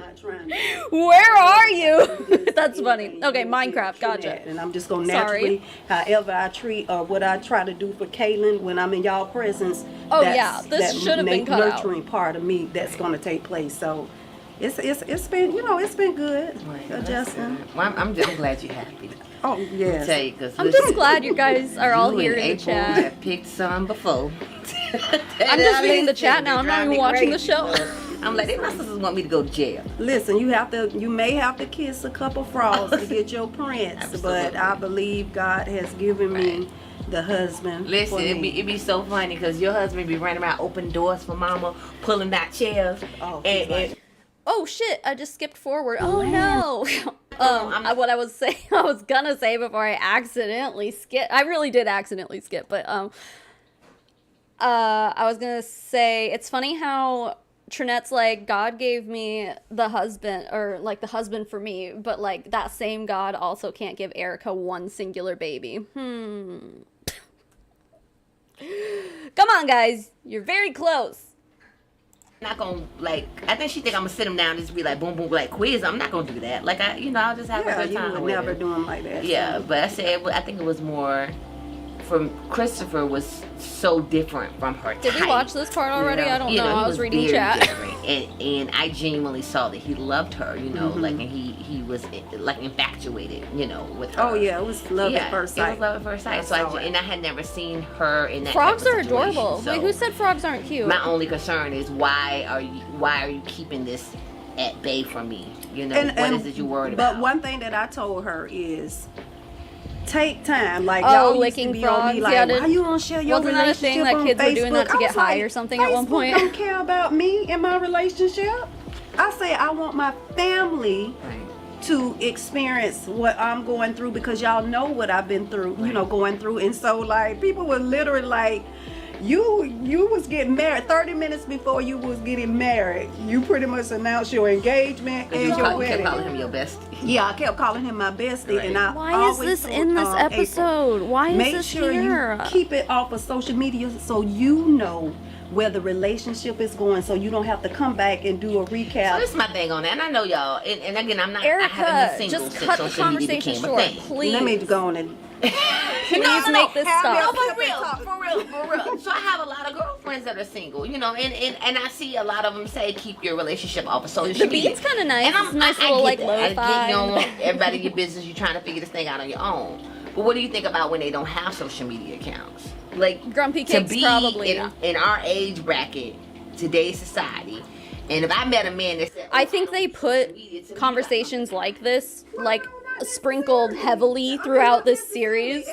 S1: Where are you? That's funny. Okay, Minecraft. Gotcha.
S5: And I'm just gonna
S1: Sorry.
S5: naturally, however I treat or what I try to do for Kaylin when I'm in y'all presence.
S1: Oh,
S5: that's
S1: yeah, this
S5: that
S1: should have been cut out.
S5: nurturing part of me that's gonna take place. So it's been, you know, it's been good
S4: Right.
S5: adjusting.
S4: Well, I'm glad you're happy.
S5: Oh yes.
S4: Tell you, cause
S1: I'm just glad you guys are all
S4: you
S1: here
S4: and
S1: in the
S4: April
S1: chat.
S4: have picked some before.
S1: I'm just reading the chat now. I'm not even watching the show.
S4: I'm like, they my sisters want me to go to jail.
S5: Listen, you may have to kiss a couple frogs to get your prince, but
S4: Absolutely.
S5: I believe God has given me the husband.
S4: Listen,
S5: for
S4: it'd
S5: me.
S4: be so funny because your husband be running around opening doors for mama, pulling out chairs.
S5: Oh, he's like-
S1: Oh shit! I just skipped forward. Oh no!
S4: I'm-
S1: What I was gonna say before I accidentally skip. I really did accidentally skip, but I was gonna say it's funny how Trinette's like, God gave me the husband, or like the husband for me, but like that same God also can't give Erica one singular baby. Come on, guys, you're very close.
S4: not gonna like. I think she think I'm gonna sit him down and just be like boom boom like quiz. I'm not gonna do that. Like I'll just have a
S5: Yeah,
S4: good
S5: you
S4: time.
S5: would
S4: with
S5: never
S4: it.
S5: do him like that.
S4: Yeah, but I said I think it was more. From Christopher was so different from her
S1: Did we
S4: type.
S1: watch this part already?
S5: Yeah.
S1: I don't
S4: You
S1: know.
S4: he
S1: I was reading
S4: very
S1: chat.
S4: different. and I genuinely saw that he loved her, you know,
S5: Mm-hmm.
S4: like, and he was like infatuated, you know, with her.
S5: Oh yeah, it was love at first
S4: It
S5: sight.
S4: was love at first sight. So
S5: saw it.
S4: and I had never seen her in that.
S1: Frogs
S4: type
S1: are
S4: of situation.
S1: adorable.
S4: So
S1: Wait, who said frogs aren't cute?
S4: my only concern is why are you keeping this at bay from me? You know, what is it you worried about?
S5: But one thing that I told her is take time. Like
S1: Oh,
S5: y'all used
S1: licking
S5: to be on
S1: frogs?
S5: me like,
S1: Yeah,
S5: why you don't share your
S1: wasn't that a
S5: relationship
S1: thing that
S5: on
S1: kids
S5: Facebook?
S1: were doing that to
S5: I
S1: get
S5: was
S1: high
S5: like,
S1: or something at one
S5: Facebook
S1: point?
S5: don't care about me and my relationship. I say I want my family
S4: Right.
S5: to experience what I'm going through because y'all know what I've been through, you know, going through. And so like people were literally like, you was getting married 30 minutes before you was getting married. You pretty much announced your engagement and
S4: You
S5: your
S4: kept
S5: wedding.
S4: calling him your bestie.
S5: Yeah, I kept calling him my bestie,
S4: Right.
S5: and I
S1: Why is
S5: always
S1: this
S5: told,
S1: in this
S5: April,
S1: episode? Why is
S5: make
S1: this
S5: sure
S1: here?
S5: you keep it off of social media so you know where the relationship is going, so you don't have to come back and do a
S4: So
S5: recap.
S4: this is my thing on that, and I know y'all. And again, I haven't
S1: Erica,
S4: been single
S1: just
S4: since
S1: cut the
S4: social media
S1: conversation
S4: became a
S1: short,
S4: thing.
S1: please.
S5: Let me go on and
S1: Please make this
S4: No,
S1: stop.
S4: for real. So I have a lot of girlfriends that are single, you know, and I see a lot of them say keep your relationship off of social
S1: The
S4: media.
S1: beat's kind of nice.
S4: And
S1: It's nice little
S4: get
S1: like
S4: that. I get
S1: lo-fi.
S4: you don't want everybody in your business. You're trying to figure this thing out on your own. But what do you think about when they don't have social media accounts? Like
S1: Grumpy
S4: to
S1: Cakes
S4: be
S1: probably.
S4: in our age bracket, today's society. And if I met a man that said,
S1: I think they put conversations like this, like sprinkled heavily throughout this series,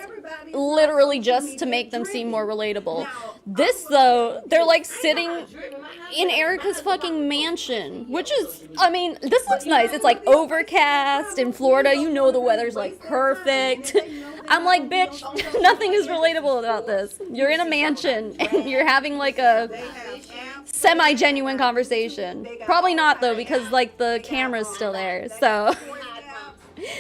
S1: literally just to make them seem more relatable. This though, they're like sitting in Erica's fucking mansion, which is, I mean, this looks nice. It's like overcast in Florida. You know the weather's like perfect. I'm like, bitch, nothing is relatable about this. You're in a mansion and you're having like a semi-genuine conversation. Probably not though, because like the camera's still there. So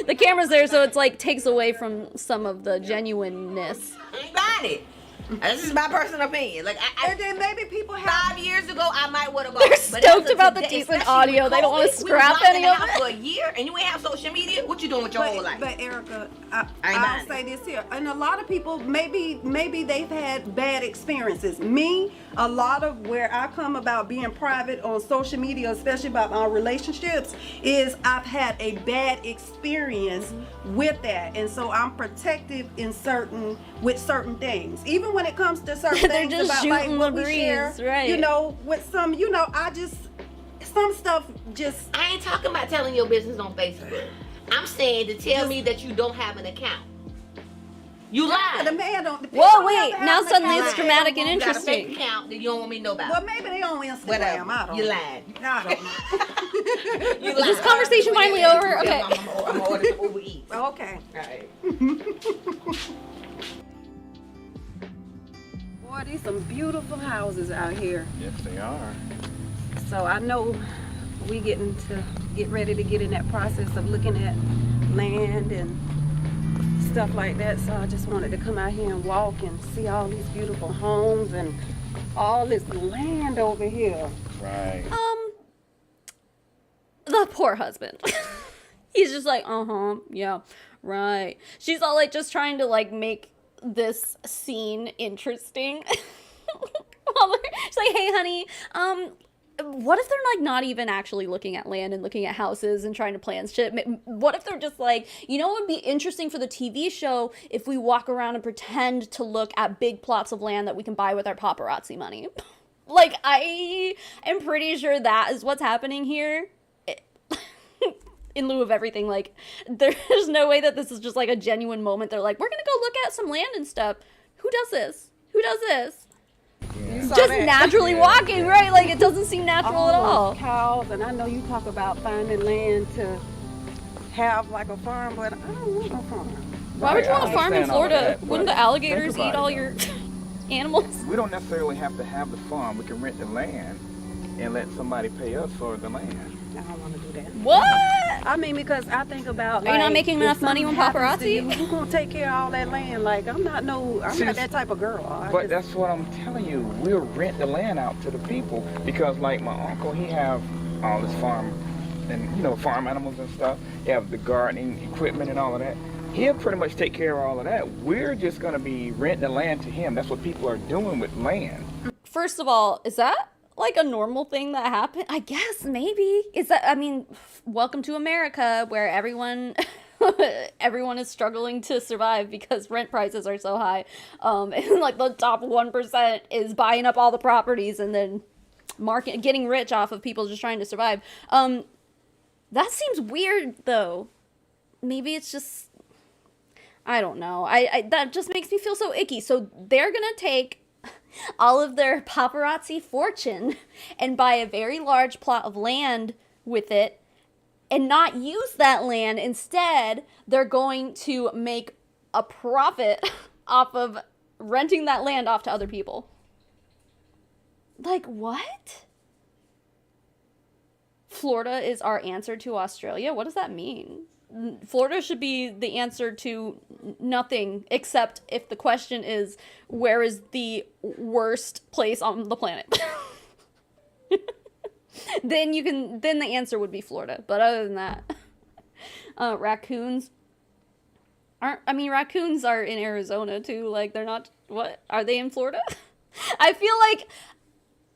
S1: the camera's there, so it's like takes away from some of the genuineness.
S4: I ain't buying it. This is my personal opinion. Like,
S5: And then maybe people have
S4: 5 years ago, I might would have bought.
S1: They're
S4: But as
S1: stoked
S4: of
S1: about the
S4: today,
S1: decent
S4: especially
S1: audio.
S4: with
S1: They don't wanna
S4: COVID, we was
S1: scrap
S4: locked in
S1: any
S4: the
S1: of
S4: house
S1: it.
S4: for a year, and you ain't have social media. What you doing with your whole life?
S5: But Erica,
S4: I ain't
S5: I'll
S4: buying
S5: say this here, and a lot of people maybe they've had bad experiences. Me, a lot of where I come about being private on social media, especially about our relationships, is I've had a bad experience with that, and so I'm protective with certain things, even when it comes to certain
S1: They're
S5: things
S1: just
S5: about like
S1: shooting
S5: what
S1: the
S5: we share.
S1: breeze, right.
S5: You know, with some, you know, some stuff just.
S4: I ain't talking about telling your business on Facebook. I'm saying to tell me that you don't have an account. You
S5: The
S4: lied.
S5: man don't. the people
S1: Whoa,
S5: don't
S1: wait,
S5: have to
S1: now
S5: have an
S1: suddenly
S5: account.
S1: it's dramatic and
S4: You got a
S1: interesting.
S4: fake account that you don't want me to know about.
S5: Well, maybe they on Instagram.
S4: Whatever.
S5: I don't
S4: You
S5: know.
S4: lied.
S5: I don't know.
S4: You
S1: Is this conversation finally over? Okay.
S4: I'm gonna order some Uber Eats.
S5: Okay.
S4: All right.
S5: Boy, these some beautiful houses out here.
S6: Yes, they are.
S5: So I know we get ready to get in that process of looking at land and stuff like that. So I just wanted to come out here and walk and see all these beautiful homes and all this land over here.
S6: Right.
S1: The poor husband. He's just like, yeah, right. She's all like just trying to like make this scene interesting. She's like, hey honey, what if they're like not even actually looking at land and looking at houses and trying to plan shit? What if they're just like, you know, it would be interesting for the TV show if we walk around and pretend to look at big plots of land that we can buy with our paparazzi money. Like, I am pretty sure that is what's happening here. In lieu of everything, like, there's no way that this is just like a genuine moment. They're like, we're gonna go look at some land and stuff. Who does this? Who does this?
S6: Yeah.
S5: saw
S1: Just
S5: that.
S1: naturally walking, right? Like, it doesn't seem natural at all.
S5: Cows, and I know you talk about finding land to have like a farm, but I don't want no farm.
S1: Why would you want a farm in
S6: understand all of
S1: Florida?
S6: that,
S1: Wouldn't
S6: but
S1: the alligators
S6: think
S1: eat
S6: about
S1: all
S6: it,
S1: your animals?
S6: We don't necessarily have to have the farm. We can rent the land and let somebody pay us for the land.
S5: I don't want to do that.
S1: What?
S5: I mean, because I think about.
S1: Are you not
S5: like,
S1: making
S5: if
S1: enough money
S5: something
S1: on
S5: happens to
S1: paparazzi?
S5: You, who gonna take care of all that land? Like, I'm not
S6: See,
S5: that type of girl.
S6: But that's what I'm telling you. We'll rent the land out to the people because, like my uncle, he have all his farm and farm animals and stuff. He have the gardening equipment and all of that. He'll pretty much take care of all of that. We're just gonna be renting the land to him. That's what people are doing with land.
S1: First of all, is that like a normal thing that happened? I guess maybe. Is that, I mean, welcome to America where everyone is struggling to survive because rent prices are so high. And like the top 1% is buying up all the properties and then getting rich off of people just trying to survive. That seems weird though. Maybe it's just, I don't know. That just makes me feel so icky. So they're gonna take all of their paparazzi fortune and buy a very large plot of land with it and not use that land. Instead, they're going to make a profit off of renting that land off to other people. Like, what? Florida is our answer to Australia? What does that mean? Florida should be the answer to nothing, except if the question is, where is the worst place on the planet? Then the answer would be Florida. But other than that, raccoons raccoons are in Arizona too. Like, they're not, what? Are they in Florida? I feel like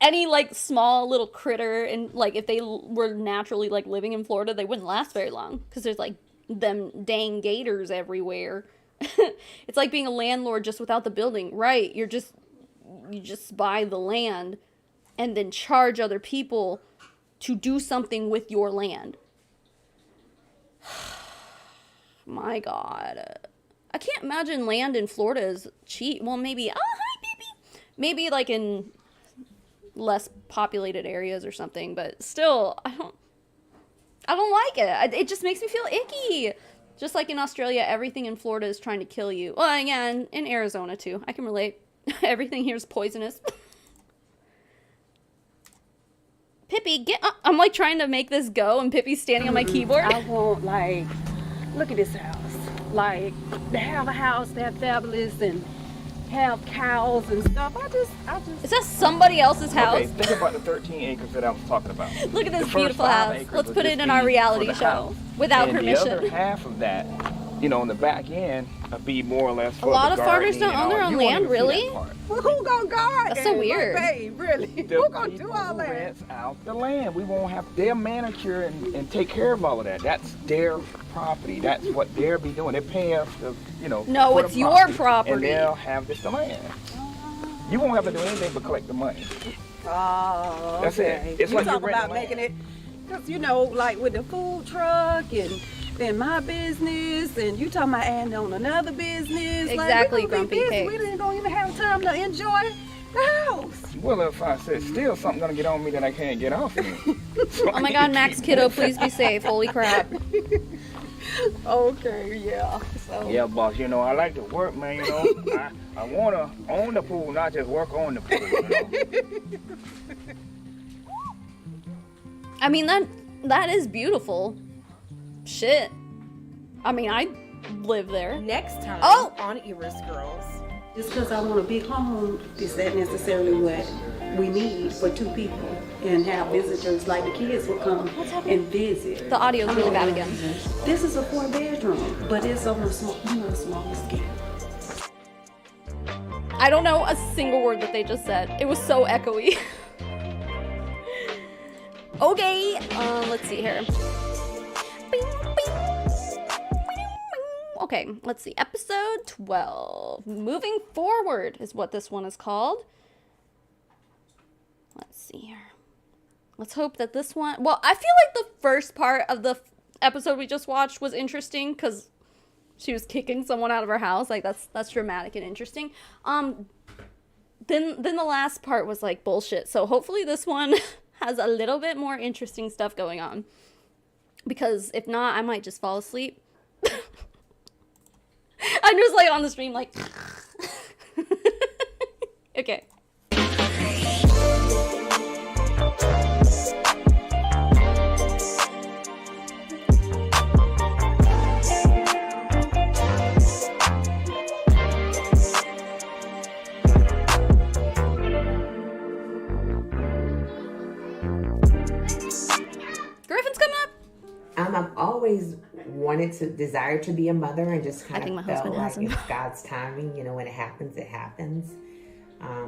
S1: any like small little critter, and like if they were naturally like living in Florida, they wouldn't last very long because there's like them dang gators everywhere. It's like being a landlord just without the building, right? You just buy the land and then charge other people to do something with your land. My God, I can't imagine land in Florida is cheap. Well, maybe, oh hi baby, maybe like in less populated areas or something, but still, I don't like it. It just makes me feel icky. Just like in Australia, everything in Florida is trying to kill you. Well, again, in Arizona too. I can relate. Everything here is poisonous. Pippi, get up. I'm like trying to make this go, and Pippi's standing on my keyboard.
S5: I want, like, look at this house. Like, to have a house that fabulous and have cows and stuff. I just.
S1: Is that somebody else's house?
S6: Okay, think about the 13 acres that I was talking about.
S1: Look at
S6: The
S1: this
S6: first
S1: beautiful
S6: 5
S1: house.
S6: acres
S1: Let's
S6: would
S1: put it
S6: just
S1: in
S6: be
S1: our
S6: for
S1: reality
S6: the
S1: show
S6: house.
S1: without
S6: And
S1: permission.
S6: the other half of that, on the back end, be more or less for
S1: A lot
S6: the
S1: of farmers
S6: gardening
S1: don't
S6: and
S1: own their
S6: all.
S1: own
S6: You won't
S1: land,
S6: even see that
S1: really?
S6: part.
S5: Well, who gonna guard?
S1: That's so weird.
S5: Babe, really?
S6: The
S5: Who gonna do
S6: people
S5: all
S6: who
S5: that?
S6: rents out the land. We won't have their manicure and take care of all of that. That's their property. That's what they'll be doing. They pay us to,
S1: No,
S6: for
S1: it's
S6: the
S1: your
S6: and
S1: property.
S6: they'll have this the land. You won't have to do anything but collect the money.
S5: Oh,
S6: That's it.
S5: okay.
S6: It's
S5: you
S6: like
S5: talk
S6: you're renting
S5: about
S6: land.
S5: making it, because like with the food truck and then my business, and you talking about adding on another business.
S1: Exactly,
S5: like, we gonna be
S1: Grumpy
S5: busy.
S1: Pig.
S5: We ain't gonna even have time to enjoy the house.
S6: Well, if I said still something gonna get on me that I can't get off of me. So
S1: Oh my
S6: I
S1: god,
S6: need to
S1: Max
S6: keep
S1: Kiddo,
S6: moving.
S1: please be safe. Holy crap.
S5: Okay, yeah. So
S6: Yeah, boss, I like to work, man, I wanna own the pool, not just work on the pool,
S1: I mean, that is beautiful. Shit. I mean, I live there.
S7: Next time on Eara's Girls.
S5: just because I want a big home, is that necessarily what we need for two people? And have visitors, like the kids will come and visit.
S1: The audio's really bad again.
S5: This is a 4-bedroom, but it's on a smaller scale.
S1: I don't know a single word that they just said. It was so echoey. Okay, let's see here. Okay, let's see. Episode 12. Moving Forward is what this one is called. Let's see here. Let's hope that this one... Well, I feel like the first part of the episode we just watched was interesting because she was kicking someone out of her house. Like, that's dramatic and interesting. Then the last part was, like, bullshit. So hopefully this one has a little bit more interesting stuff going on. Because if not, I might just fall asleep. I'm just, like, on the stream, like... Okay. Griffin's coming up.
S4: I've always desired to be a mother, and just
S1: I
S4: kind
S1: think
S4: of
S1: my
S4: felt
S1: husband
S4: like
S1: hasn't.
S4: it's God's timing. When it happens, it happens.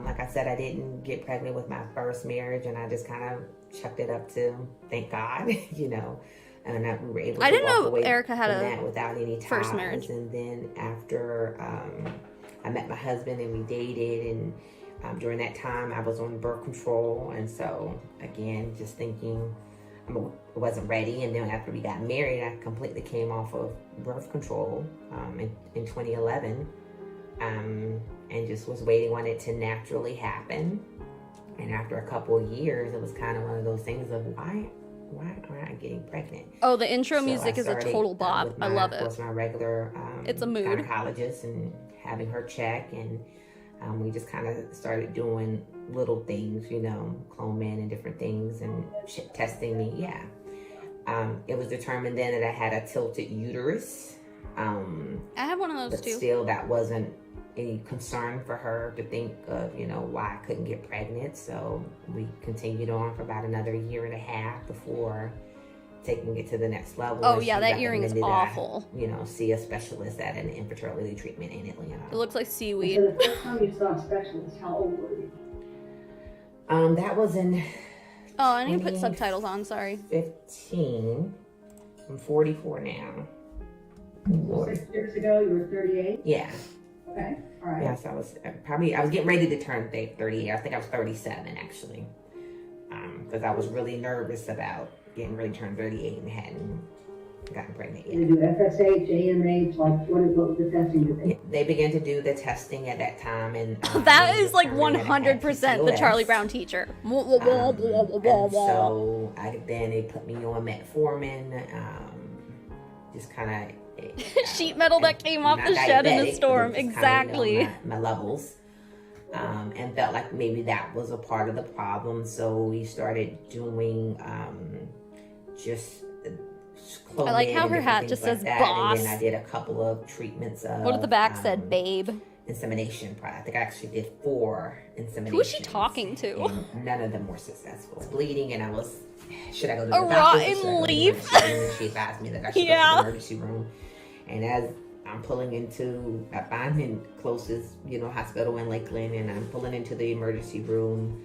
S4: Like I said, I didn't get pregnant with my first marriage, and I just kind of chucked it up to thank God, and we were able to
S1: I didn't
S4: walk
S1: know
S4: away
S1: Erica had
S4: from
S1: a
S4: that without any ties.
S1: first marriage.
S4: And then after I met my husband and we dated, and during that time I was on birth control, and so again, just thinking I wasn't ready. And then after we got married, I completely came off of birth control in 2011, and just was waiting on it to naturally happen. And after a couple of years, it was kind of one of those things of why aren't I getting pregnant?
S1: Oh, the intro
S4: So
S1: music
S4: I
S1: is a
S4: started,
S1: total bop.
S4: with
S1: I love
S4: Of course,
S1: it.
S4: my regular
S1: It's a mood.
S4: gynecologist, and having her check, and we just kind of started doing little things, Clomid and different things, and testing me. Yeah. It was determined then that I had a tilted uterus.
S1: I have one of those
S4: But
S1: too.
S4: still, that wasn't any concern for her to think of, why I couldn't get pregnant. So we continued on for about another year and a half before taking it to the next level.
S1: Oh,
S4: And
S1: yeah,
S4: she
S1: that earring is
S4: recommended that I,
S1: awful.
S4: see a specialist at an infertility treatment in Atlanta.
S1: It looks like seaweed.
S8: So the first time you saw a specialist, how old were you?
S4: That was in
S1: Oh, I need to put subtitles on, sorry.
S4: 15. I'm 44 now. Lord.
S8: 6 years ago, you were 38?
S4: Yeah.
S8: Okay, all right.
S4: Yes, I was getting ready to turn 38. I think I was 37 actually, because I was really nervous about getting ready to turn 38 and hadn't gotten pregnant
S8: Did you
S4: yet.
S8: do FSH, AMH, like what was the testing that they?
S4: They began to do the testing at that time, and
S1: That
S4: they
S1: is like
S4: determined that I had
S1: 100% the
S4: PCOS.
S1: Charlie Brown teacher.
S4: And so then they put me on metformin, just kind of
S1: Sheet metal that came off
S4: not
S1: the shed in
S4: diabetic,
S1: a storm.
S4: but just kinda,
S1: Exactly.
S4: my levels, and felt like maybe that was a part of the problem. So we started doing just
S1: I like how
S4: Clomid
S1: her
S4: and
S1: hat
S4: different
S1: just
S4: things
S1: says
S4: like that.
S1: boss.
S4: And then I did a couple of treatments of
S1: What at the back said, babe.
S4: insemination product. I think I actually did 4 inseminations.
S1: Who is she talking to?
S4: And none of them were successful. I was bleeding, and I was, should I go to
S1: A
S4: the doctor? Should I
S1: rotten
S4: go to the
S1: leaf.
S4: emergency room? She advised me that I should go to
S1: Yeah.
S4: the emergency room. And as I'm pulling into, I'm in closest, hospital in Lakeland, and I'm pulling into the emergency room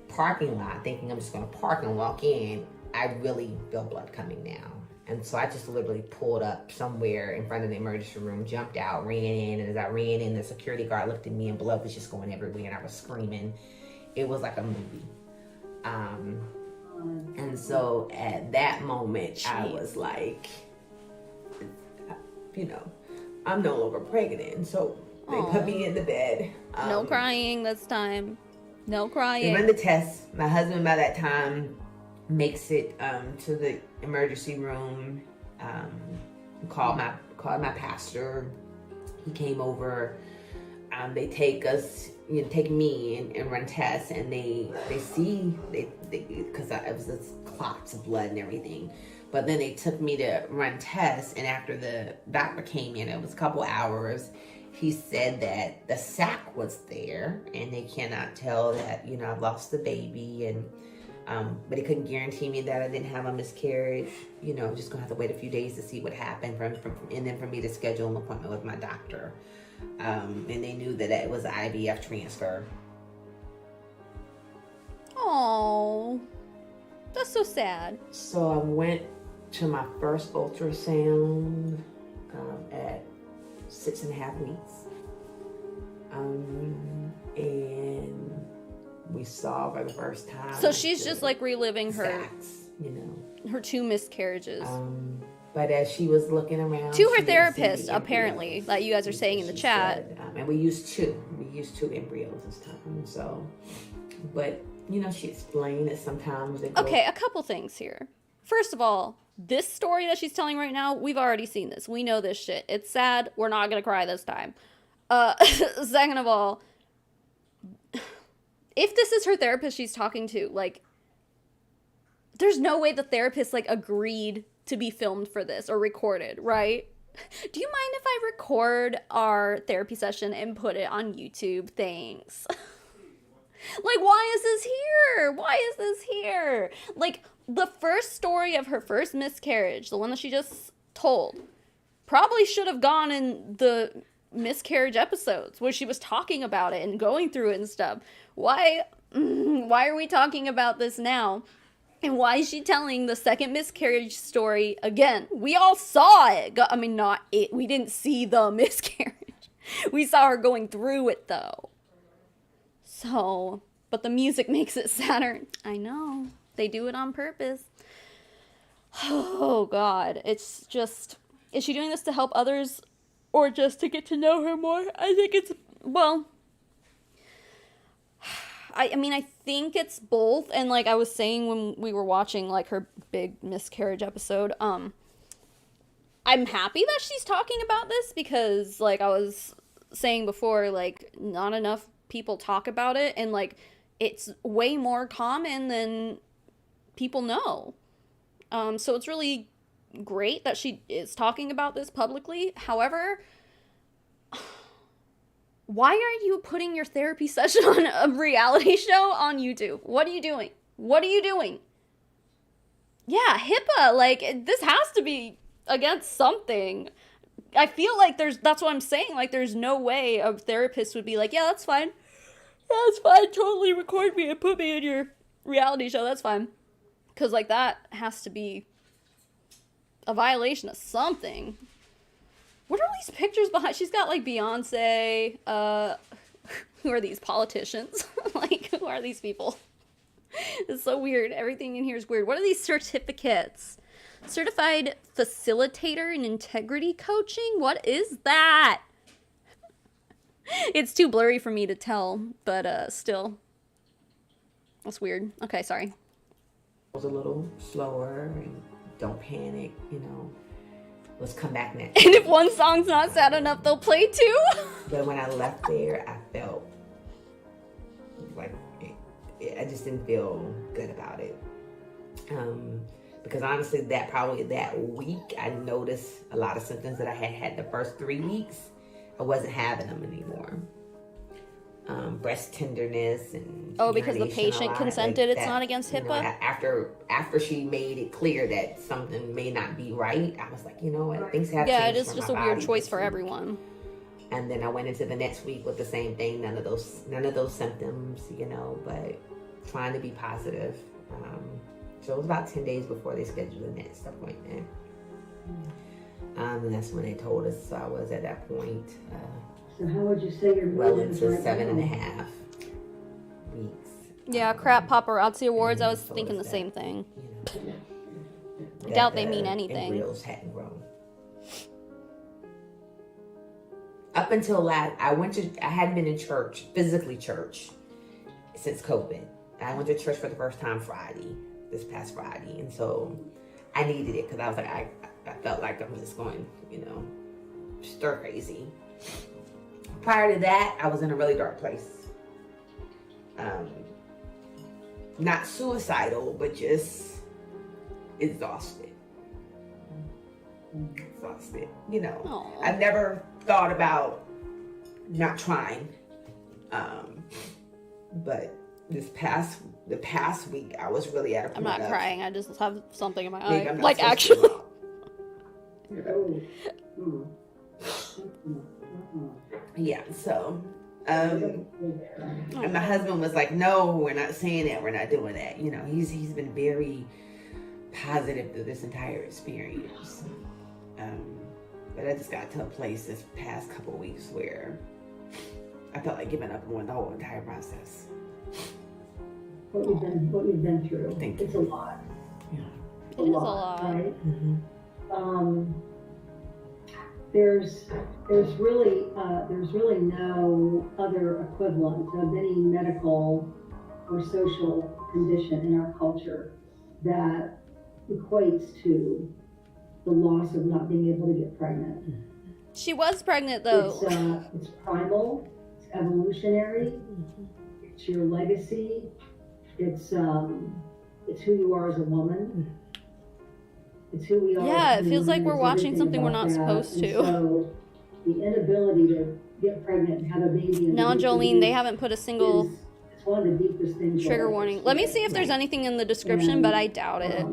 S4: parking lot, thinking I'm just gonna park and walk in. I really feel blood coming now. And so I just literally pulled up somewhere in front of the emergency room, jumped out, ran in, and as I ran in, the security guard looked at me and blood was just going everywhere, and I was screaming. It was like a movie. And so at that moment, I was like, I'm no longer pregnant. And so they put me in the bed.
S1: No crying this time. No
S4: They
S1: crying.
S4: run the test. My husband by that time makes it to the emergency room. Called my pastor. He came over. They take us, take me and run tests, and they see because it was this clots of blood and everything. But then they took me to run tests, and after the doctor came in, it was a couple hours. He said that the sac was there, and they cannot tell that I've lost the baby, and but he couldn't guarantee me that I didn't have a miscarriage. I'm just gonna have to wait a few days to see what happened, and then for me to schedule an appointment with my doctor. And they knew that it was an IVF transfer.
S1: Oh, that's so sad.
S4: So I went to my first ultrasound at 6.5 weeks. And we saw for the first time.
S1: So she's just like reliving her
S4: sacs,
S1: her 2 miscarriages.
S4: But as she was looking around,
S1: To
S4: she
S1: her
S4: didn't see
S1: therapist,
S4: the
S1: apparently,
S4: embryos.
S1: like you guys are saying in the
S4: She
S1: chat.
S4: said, and we used 2. We used 2 embryos this time. So, but she explained that sometimes they go.
S1: Okay, a couple things here. First of all, this story that she's telling right now, we've already seen this. We know this shit. It's sad. We're not gonna cry this time. Second of all, if this is her therapist she's talking to, like, there's no way the therapist, like, agreed to be filmed for this or recorded, right? Do you mind if I record our therapy session and put it on YouTube? Thanks. Like, why is this here? Why is this here? Like, the first story of her first miscarriage, the one that she just told, probably should have gone in the miscarriage episodes where she was talking about it and going through it and stuff. Why are we talking about this now? And why is she telling the second miscarriage story again? We all saw it. I mean, not it. We didn't see the miscarriage. We saw her going through it, though. So, but the music makes it sadder. I know. They do it on purpose. Oh, God. It's just... Is she doing this to help others or just to get to know her more? I think it's... Well... I mean, I think it's both, and like I was saying when we were watching like her big miscarriage episode, I'm happy that she's talking about this because like I was saying before, like not enough people talk about it, and like it's way more common than people know. So it's really great that she is talking about this publicly. However, why are you putting your therapy session on a reality show on YouTube? What are you doing? What are you doing? Yeah, HIPAA, like, this has to be against something. I feel like that's what I'm saying. Like, there's no way a therapist would be like, yeah, that's fine. Yeah, that's fine. Totally record me and put me in your reality show. That's fine. Because, like, that has to be a violation of something. What are all these pictures behind? She's got, like, Beyonce. Who are these politicians? Like, who are these people? It's so weird. Everything in here is weird. What are these certificates? Certified Facilitator in Integrity Coaching? What is that? It's too blurry for me to tell, but still. That's weird. Okay, sorry.
S4: It was a little slower, and don't panic, Let's come back next.
S1: And if one song's not sad enough, they'll play two.
S4: But when I left there, I felt like I just didn't feel good about it. Because honestly, that week, I noticed a lot of symptoms that I had the first 3 weeks. I wasn't having them anymore. Breast tenderness and
S1: because the
S4: urination a
S1: patient
S4: lot,
S1: consented, it's
S4: that,
S1: not against
S4: you know,
S1: HIPAA?
S4: after she made it clear that something may not be right, I was like, you know what, things have
S1: Yeah, it
S4: changed
S1: is
S4: for
S1: just
S4: my
S1: a weird
S4: body
S1: choice
S4: this
S1: for
S4: week.
S1: everyone.
S4: And then I went into the next week with the same thing, none of those symptoms, you know, but trying to be positive. So it was about 10 days before they scheduled the next appointment. And that's when they told us. So I was at that point
S8: So how would you say your
S4: well
S8: mood is
S4: into
S8: right
S4: 7.5 weeks.
S1: Yeah, crap Paparazzi Awards, I was
S4: So
S1: thinking the
S4: is
S1: same thing.
S4: You know,
S1: I
S4: that
S1: doubt they
S4: the
S1: mean anything.
S4: embryos hadn't grown. Up until I hadn't been in church, physically church, since COVID. I went to church for the first time this past Friday. And so I needed it because I was like, I felt like I'm just going, you know, stir crazy. Prior to that, I was in a really dark place. Not suicidal, but just exhausted. You know,
S1: Aw.
S4: I've never thought about not trying. But the past week, I was really at a point.
S1: I'm not crying, I just have something in my
S4: maybe
S1: eye.
S4: I'm not
S1: Like,
S4: supposed
S1: actually.
S4: to.
S8: Oh.
S4: Yeah, so, and my husband was like, no, we're not saying that, we're not doing that. You know, he's been very positive through this entire experience. But I just got to a place this past couple of weeks where I felt like giving up on the whole entire process.
S8: What we've been through.
S4: Thank you.
S8: It's a lot.
S4: Yeah.
S1: It is a lot.
S8: Right?
S4: Mm-hmm.
S8: There's really no other equivalent of any medical or social condition in our culture that equates to the loss of not being able to get pregnant.
S1: She was pregnant though.
S8: It's primal, it's evolutionary, it's your legacy, it's who you are as a woman. It's who we are.
S1: Yeah,
S8: as
S1: it feels like
S8: humans,
S1: we're watching
S8: everything
S1: something we're
S8: about
S1: not
S8: that.
S1: supposed to.
S8: And so the inability to get pregnant and have a baby. And
S1: Now,
S8: to
S1: Jolene, they
S8: reproduce
S1: haven't put a single
S8: it's one of the deepest things.
S1: trigger warning. Let me see if there's anything in the description, but I doubt it.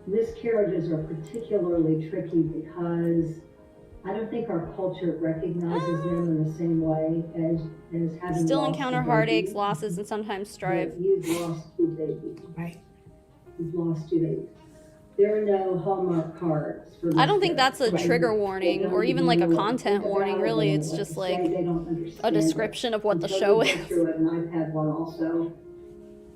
S8: Miscarriages are particularly tricky because I don't think our culture recognizes them in the same way as having
S1: Still
S8: lost
S1: encounter
S8: a
S1: heartaches,
S8: baby.
S1: losses, and sometimes strive.
S8: But you've lost 2 babies.
S4: Right.
S8: You've lost 2 babies. There are no Hallmark cards for
S1: I don't think that's a
S8: miscarriage.
S1: trigger
S8: They
S1: warning
S8: don't
S1: or even like a
S8: know
S1: content
S8: what
S1: warning,
S8: about
S1: really.
S8: it,
S1: It's
S8: what
S1: just
S8: to
S1: like
S8: say. They don't
S1: a
S8: understand
S1: description of what the
S8: Until
S1: show
S8: you go
S1: is.
S8: through it, and I've had one also.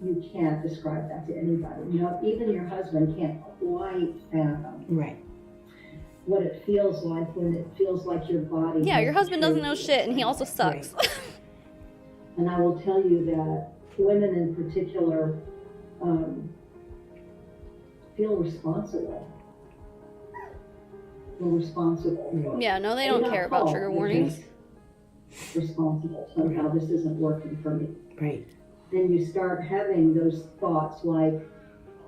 S8: You can't describe that to anybody. You know, even your husband can't quite fathom
S4: Right.
S8: what it feels like when it feels like your body.
S1: Yeah,
S8: has
S1: your husband doesn't know
S8: betrayed you.
S1: shit, and he also sucks.
S8: And I will tell you that women in particular feel responsible. We're responsible.
S1: Yeah, no, they
S8: They're
S1: don't
S8: not
S1: care about
S8: called,
S1: trigger
S8: they're
S1: warnings.
S8: just responsible. Somehow this isn't working for me.
S4: Right.
S8: And you start having those thoughts like,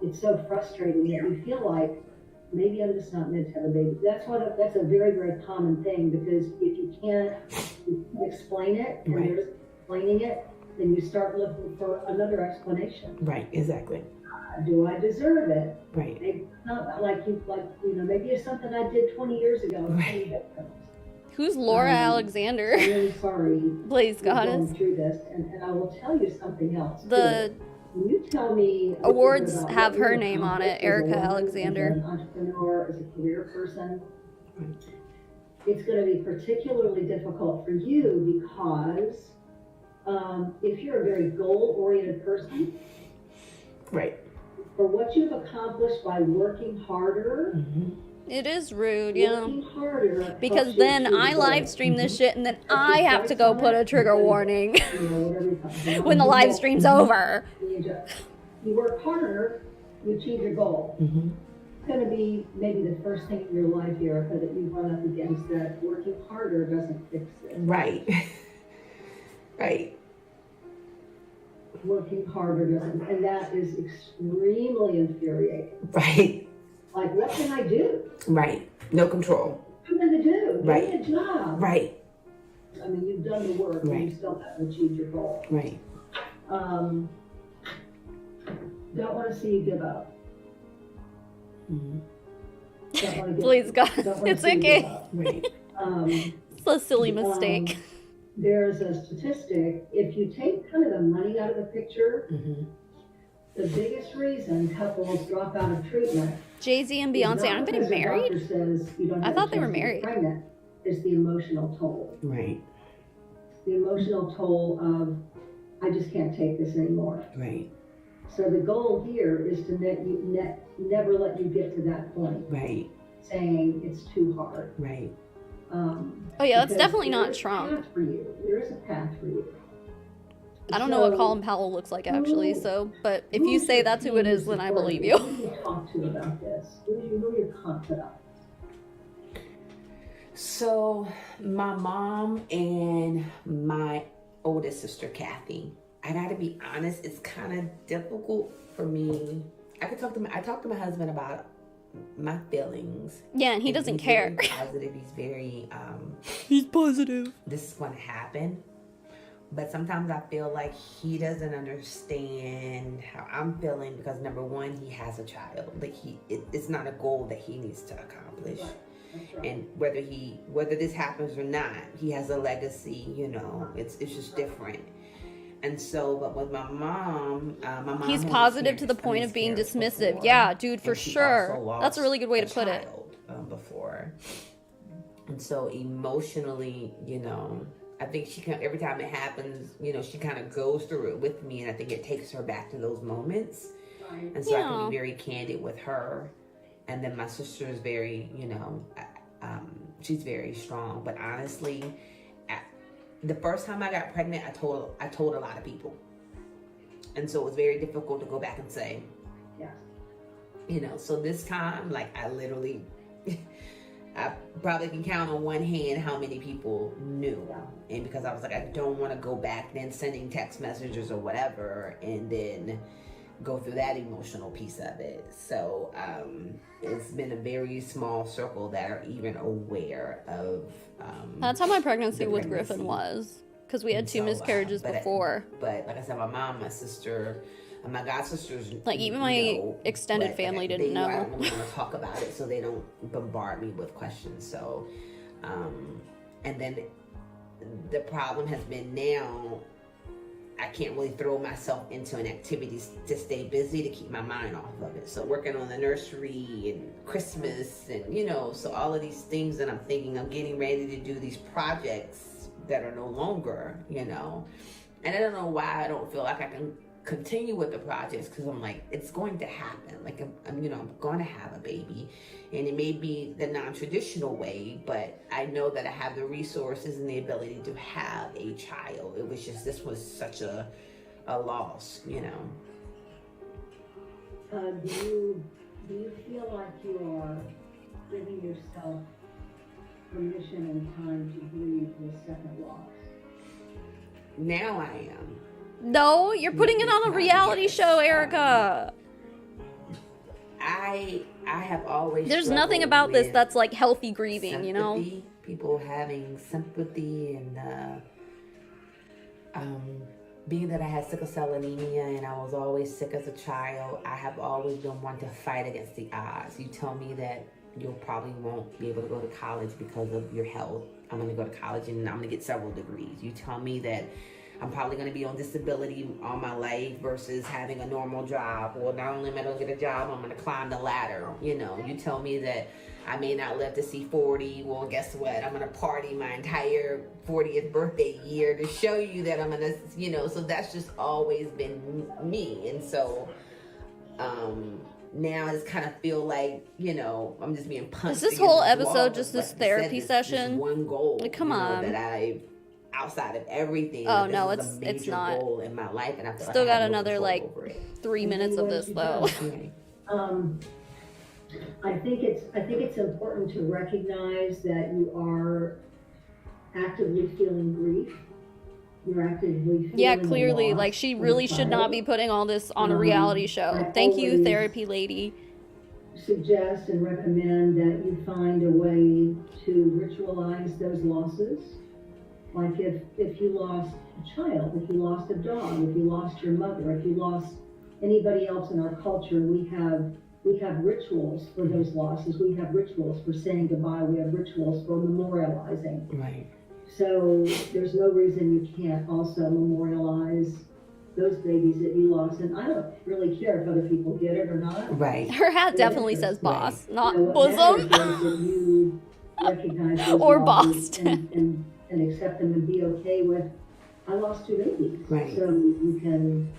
S8: it's so frustrating that you feel like maybe I'm just not meant to have a baby. That's a very, very common thing, because if you can't explain it and
S4: Right.
S8: there's explaining it, then you start looking for another explanation.
S4: Right. Exactly.
S8: Do I deserve it?
S4: Right.
S8: Maybe not like maybe it's something I did 20 years ago.
S4: Right.
S1: Who's Laura
S8: I'm
S1: Alexander?
S8: really sorry.
S1: Please,
S8: you're
S1: goddess.
S8: going through this, and I will tell you something else.
S1: The
S8: When you tell me
S1: awards
S8: about
S1: have
S8: what
S1: her
S8: you
S1: name on it,
S8: accomplished as a
S1: Erica
S8: woman,
S1: Alexander.
S8: as an entrepreneur, as a career person, it's going to be particularly difficult for you because if you're a very goal-oriented person,
S4: Right.
S8: for what you've accomplished by working harder,
S1: It is rude, yeah.
S8: working harder,
S1: Because
S8: helps you
S1: then
S8: achieve
S1: I
S8: goals.
S1: live stream this shit, and then
S8: If you
S1: I have to
S8: focus
S1: go
S8: on
S1: put
S8: it,
S1: a trigger
S8: because,
S1: warning
S8: you know, whatever you call it,
S1: when the live stream's over.
S8: You work harder, you achieve your goal.
S4: Mm-hmm.
S8: It's going to be maybe the first thing in your life, Erica, that you run up against, that working harder doesn't fix it.
S4: Right. Right.
S8: Working harder doesn't, and that is extremely infuriating.
S4: Right.
S8: Like, what can I do?
S4: Right. No control.
S8: What am I going to do? Give
S4: Right.
S8: me a job.
S4: Right.
S8: I mean, you've done the work, and
S4: Right.
S8: you still haven't achieved your goal.
S4: Right.
S8: Don't want to see you give up.
S4: Mhm.
S8: Don't wanna give-
S1: Please, God,
S8: don't wanna
S1: it's
S8: see you
S1: okay.
S8: give up.
S4: Right.
S1: It's a silly mistake.
S8: There's a statistic, if you take kind of the money out of the picture,
S4: Mhm.
S8: the biggest reason couples drop out of treatment.
S1: Jay-Z and
S8: is
S1: Beyonce
S8: not
S1: aren't getting
S8: because the
S1: married?
S8: doctor says you don't
S1: I
S8: have
S1: thought
S8: a
S1: they were
S8: chance to get
S1: married.
S8: pregnant. It's the emotional toll.
S4: Right.
S8: The emotional toll of, I just can't take this anymore.
S4: Right.
S8: So the goal here is to never let you get to that point,
S4: Right.
S8: saying it's too hard.
S4: Right.
S1: Oh yeah, that's
S8: Because
S1: definitely
S8: there
S1: not
S8: is a
S1: Trump.
S8: path for you. There is a path for you.
S1: I don't know what
S8: So,
S1: Colin Powell looks like actually, so, but if you
S8: who's
S1: say
S8: your
S1: that's who it
S8: team
S1: is, then I
S8: supporting
S1: believe
S8: you?
S1: you.
S8: Who do you talk to about this? Who are your confidants?
S4: So my mom and my oldest sister Kathy, I gotta be honest, it's kind of difficult for me. I talk to my husband about my feelings.
S1: Yeah, and he
S4: And
S1: doesn't
S4: he's
S1: care.
S4: very positive. He's very
S1: He's positive.
S4: this is going to happen. But sometimes I feel like he doesn't understand how I'm feeling because number one, he has a child. Like it's not a goal that he needs to accomplish.
S8: That's right.
S4: And whether this happens or not, he has a legacy. You know, it's just different. And so, but with my mom,
S1: He's
S4: has
S1: positive to the
S4: experienced a
S1: point of being
S4: miscarriage
S1: dismissive.
S4: before,
S1: Yeah, dude, for
S4: and she
S1: sure.
S4: also lost
S1: That's a really good way to put it.
S4: child, before. And so emotionally, you know, I think she can, every time it happens, you know, she kind of goes through it with me, and I think it takes her back to those moments.
S8: Right.
S4: And so I
S1: Yeah.
S4: can be very candid with her. And then my sister is very, you know, she's very strong. But honestly, the first time I got pregnant, I told a lot of people. And so it was very difficult to go back and say,
S8: Yeah.
S4: you know, so this time, like I literally, I probably can count on one hand how many people knew. And because I was like, I don't want to go back then sending text messages or whatever and then go through that emotional piece of it. So it's been a very small circle that are even aware of
S1: That's how my pregnancy
S4: the
S1: with
S4: pregnancy.
S1: Griffin was. Because we had two
S4: So,
S1: miscarriages
S4: but-
S1: before.
S4: But like I said, my mom, my sister, and my god sisters,
S1: Like, even my
S4: know,
S1: extended
S4: but,
S1: family
S4: they
S1: didn't
S4: I
S1: know.
S4: don't really want to talk about it, so they don't bombard me with questions. So, and then the problem has been now I can't really throw myself into an activity to stay busy to keep my mind off of it. So working on the nursery and Christmas and, you know, so all of these things that I'm thinking I'm getting ready to do these projects that are no longer, you know, and I don't know why I don't feel like I can continue with the projects because I'm like, it's going to happen. Like I'm you know, I'm going to have a baby and it may be the non-traditional way, but I know that I have the resources and the ability to have a child. It was just, this was such a loss, you know.
S8: Do you feel like you are giving yourself permission and time to grieve the second loss?
S4: Now I am.
S1: No, you're putting it on a reality show, Erica.
S4: I have always
S1: There's nothing
S4: struggled
S1: about this
S4: with
S1: that's like healthy grieving, you know?
S4: sympathy, people having sympathy and being that I had sickle cell anemia and I was always sick as a child, I have always been one to fight against the odds. You tell me that you probably won't be able to go to college because of your health. I'm going to go to college and I'm going to get several degrees. You tell me that I'm probably going to be on disability all my life versus having a normal job. Well, not only am I going to get a job, I'm going to climb the ladder. You know, you tell me that I may not live to see 40. Well, guess what? I'm going to party my entire 40th birthday year to show you that I'm going to, you know, so that's just always been me. And so now I just kind of feel like, you you I'm just being punched.
S1: Is this
S4: against
S1: whole
S4: this
S1: episode
S4: wall.
S1: just
S4: Like
S1: this
S4: you
S1: therapy
S4: said,
S1: session?
S4: This one goal,
S1: Like, come on.
S4: that I, outside of everything.
S1: Oh,
S4: this
S1: no,
S4: is a
S1: it's
S4: major
S1: not.
S4: goal in my life, and I feel
S1: Still
S4: like I
S1: got
S4: have no
S1: another,
S4: control
S1: like,
S4: over it.
S1: 3 minutes of this, though.
S8: I think it's important to recognize that you are actively feeling grief. You're actively feeling
S1: Yeah,
S8: the
S1: clearly,
S8: loss
S1: like, she
S8: of
S1: really
S8: a
S1: should not
S8: child.
S1: be putting all this on a reality show.
S8: I
S1: Thank you,
S8: always
S1: therapy lady.
S8: suggest and recommend that you find a way to ritualize those losses. Like if you lost a child, if you lost a dog, if you lost your mother, if you lost anybody else in our culture, we have rituals for those losses. We have rituals for saying goodbye. We have rituals for memorializing.
S4: Right.
S8: So there's no reason you can't also memorialize those babies that you lost. And I don't really care if other people get it or not.
S4: Right.
S1: Her hat definitely says boss, not
S8: What matters
S1: bosom.
S8: is that you recognize those
S1: Or
S8: losses
S1: Boston.
S8: and accept them and be okay with, I lost 2 babies.
S4: Right.
S8: So you can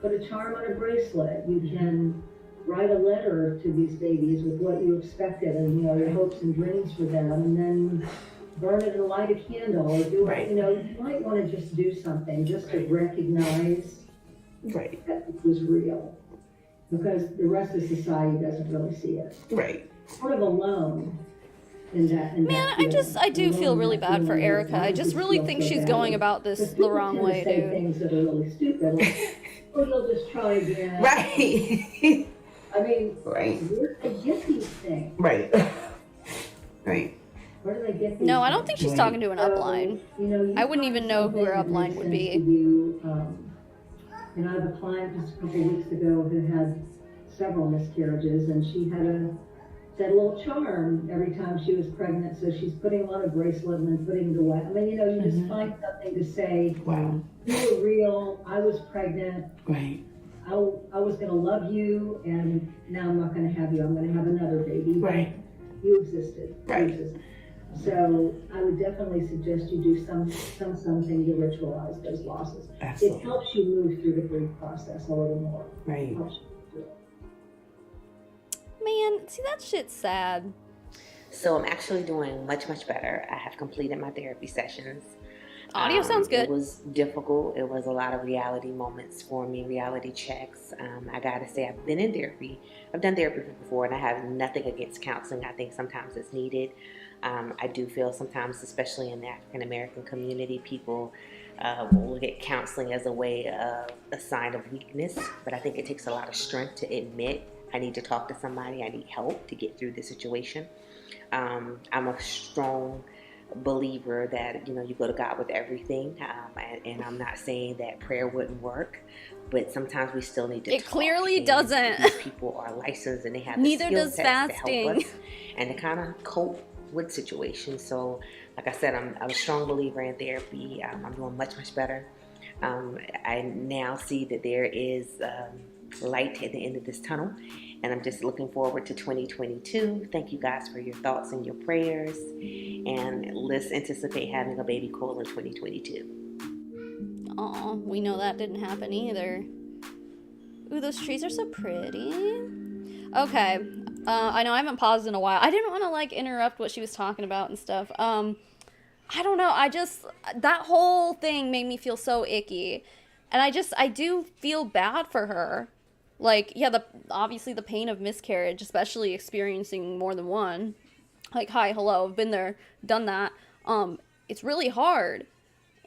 S8: put a charm on a bracelet. You can write a letter to these babies with what you expected and, your hopes and dreams for them, and then burn it and light a candle, or do
S4: Right.
S8: you might want to just do something just to recognize
S4: Right.
S8: that it was real, because the rest of society doesn't really see it.
S4: Right.
S8: Sort of alone in that.
S1: Man, I do feel really bad for Erica. I just really think she's going about this the wrong way,
S8: say
S1: dude.
S8: things that are really stupid, like, or you'll just try again.
S4: Right.
S8: I mean,
S4: Right.
S8: where do they get these things?
S4: Right. Right.
S8: Where do they get these
S1: No, I don't
S8: things?
S1: think she's talking to an upline. I wouldn't even know who her upline would be.
S8: I have a client just a couple weeks ago who had several miscarriages, and she had a little charm every time she was pregnant. So she's putting on a bracelet and then putting it away. I mean, you just find something to say,
S4: Wow.
S8: you were real, I was pregnant,
S4: Right.
S8: I was going to love you, and now I'm not going to have you. I'm going to have another baby.
S4: Right.
S8: You existed.
S4: Right.
S8: You existed. So I would definitely suggest you do something to ritualize those losses.
S4: Absolutely.
S8: It helps you move through the grief process a little more.
S4: Right.
S8: It helps you do it.
S1: Man, see, that shit's sad.
S4: So I'm actually doing much, much better. I have completed my therapy sessions.
S1: Audio sounds good.
S4: It was difficult. It was a lot of reality moments for me, reality checks. I gotta say, I've been in therapy. I've done therapy before, and I have nothing against counseling. I think sometimes it's needed. I do feel sometimes, especially in the African American community, people will look at counseling as a way of a sign of weakness. But I think it takes a lot of strength to admit, I need to talk to somebody. I need help to get through the situation. I'm a strong believer that you go to God with everything, and I'm not saying that prayer wouldn't work, but sometimes we still need to
S1: It
S4: talk.
S1: clearly
S4: And
S1: doesn't.
S4: These people are licensed and they have the
S1: Neither
S4: skill
S1: does
S4: sets to
S1: fasting.
S4: help us and to kind of cope with situations. So like I said, I'm a strong believer in therapy. I'm doing much better. I now see that there is light at the end of this tunnel, and I'm just looking forward to 2022. Thank you guys for your thoughts and your prayers, and let's anticipate having a baby cool in 2022.
S1: Aw, we know that didn't happen either. Ooh, those trees are so pretty. Okay, I know I haven't paused in a while. I didn't want to interrupt what she was talking about and stuff. I don't know. That whole thing made me feel so icky, and I do feel bad for her. Obviously the pain of miscarriage, especially experiencing more than one. Hi, hello, I've been there, done that. It's really hard.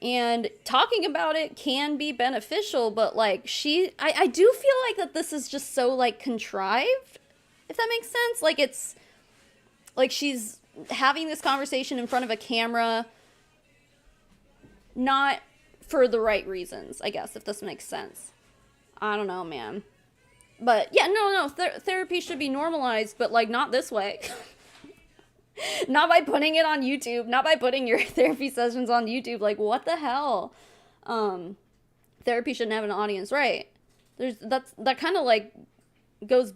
S1: And talking about it can be beneficial, but I do feel that this is just so contrived, if that makes sense. It's she's having this conversation in front of a camera, not for the right reasons, I guess, if this makes sense. I don't know, man. But yeah, no, therapy should be normalized, but not this way. Not by putting it on YouTube, not by putting your therapy sessions on YouTube. What the hell? Therapy shouldn't have an audience, right? That kind of goes,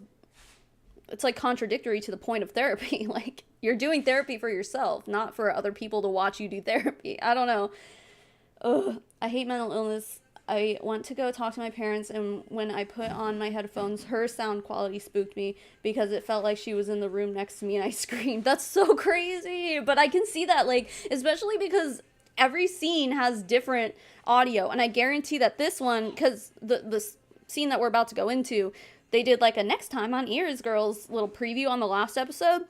S1: it's contradictory to the point of therapy. You're doing therapy for yourself, not for other people to watch you do therapy. I don't know. Ugh, I hate mental illness. I went to go talk to my parents, and when I put on my headphones, her sound quality spooked me because it felt like she was in the room next to me, and I screamed. That's so crazy. But I can see that, especially because every scene has different audio, and I guarantee that this one, because the scene that we're about to go into, they did a next time on Ears Girls little preview on the last episode,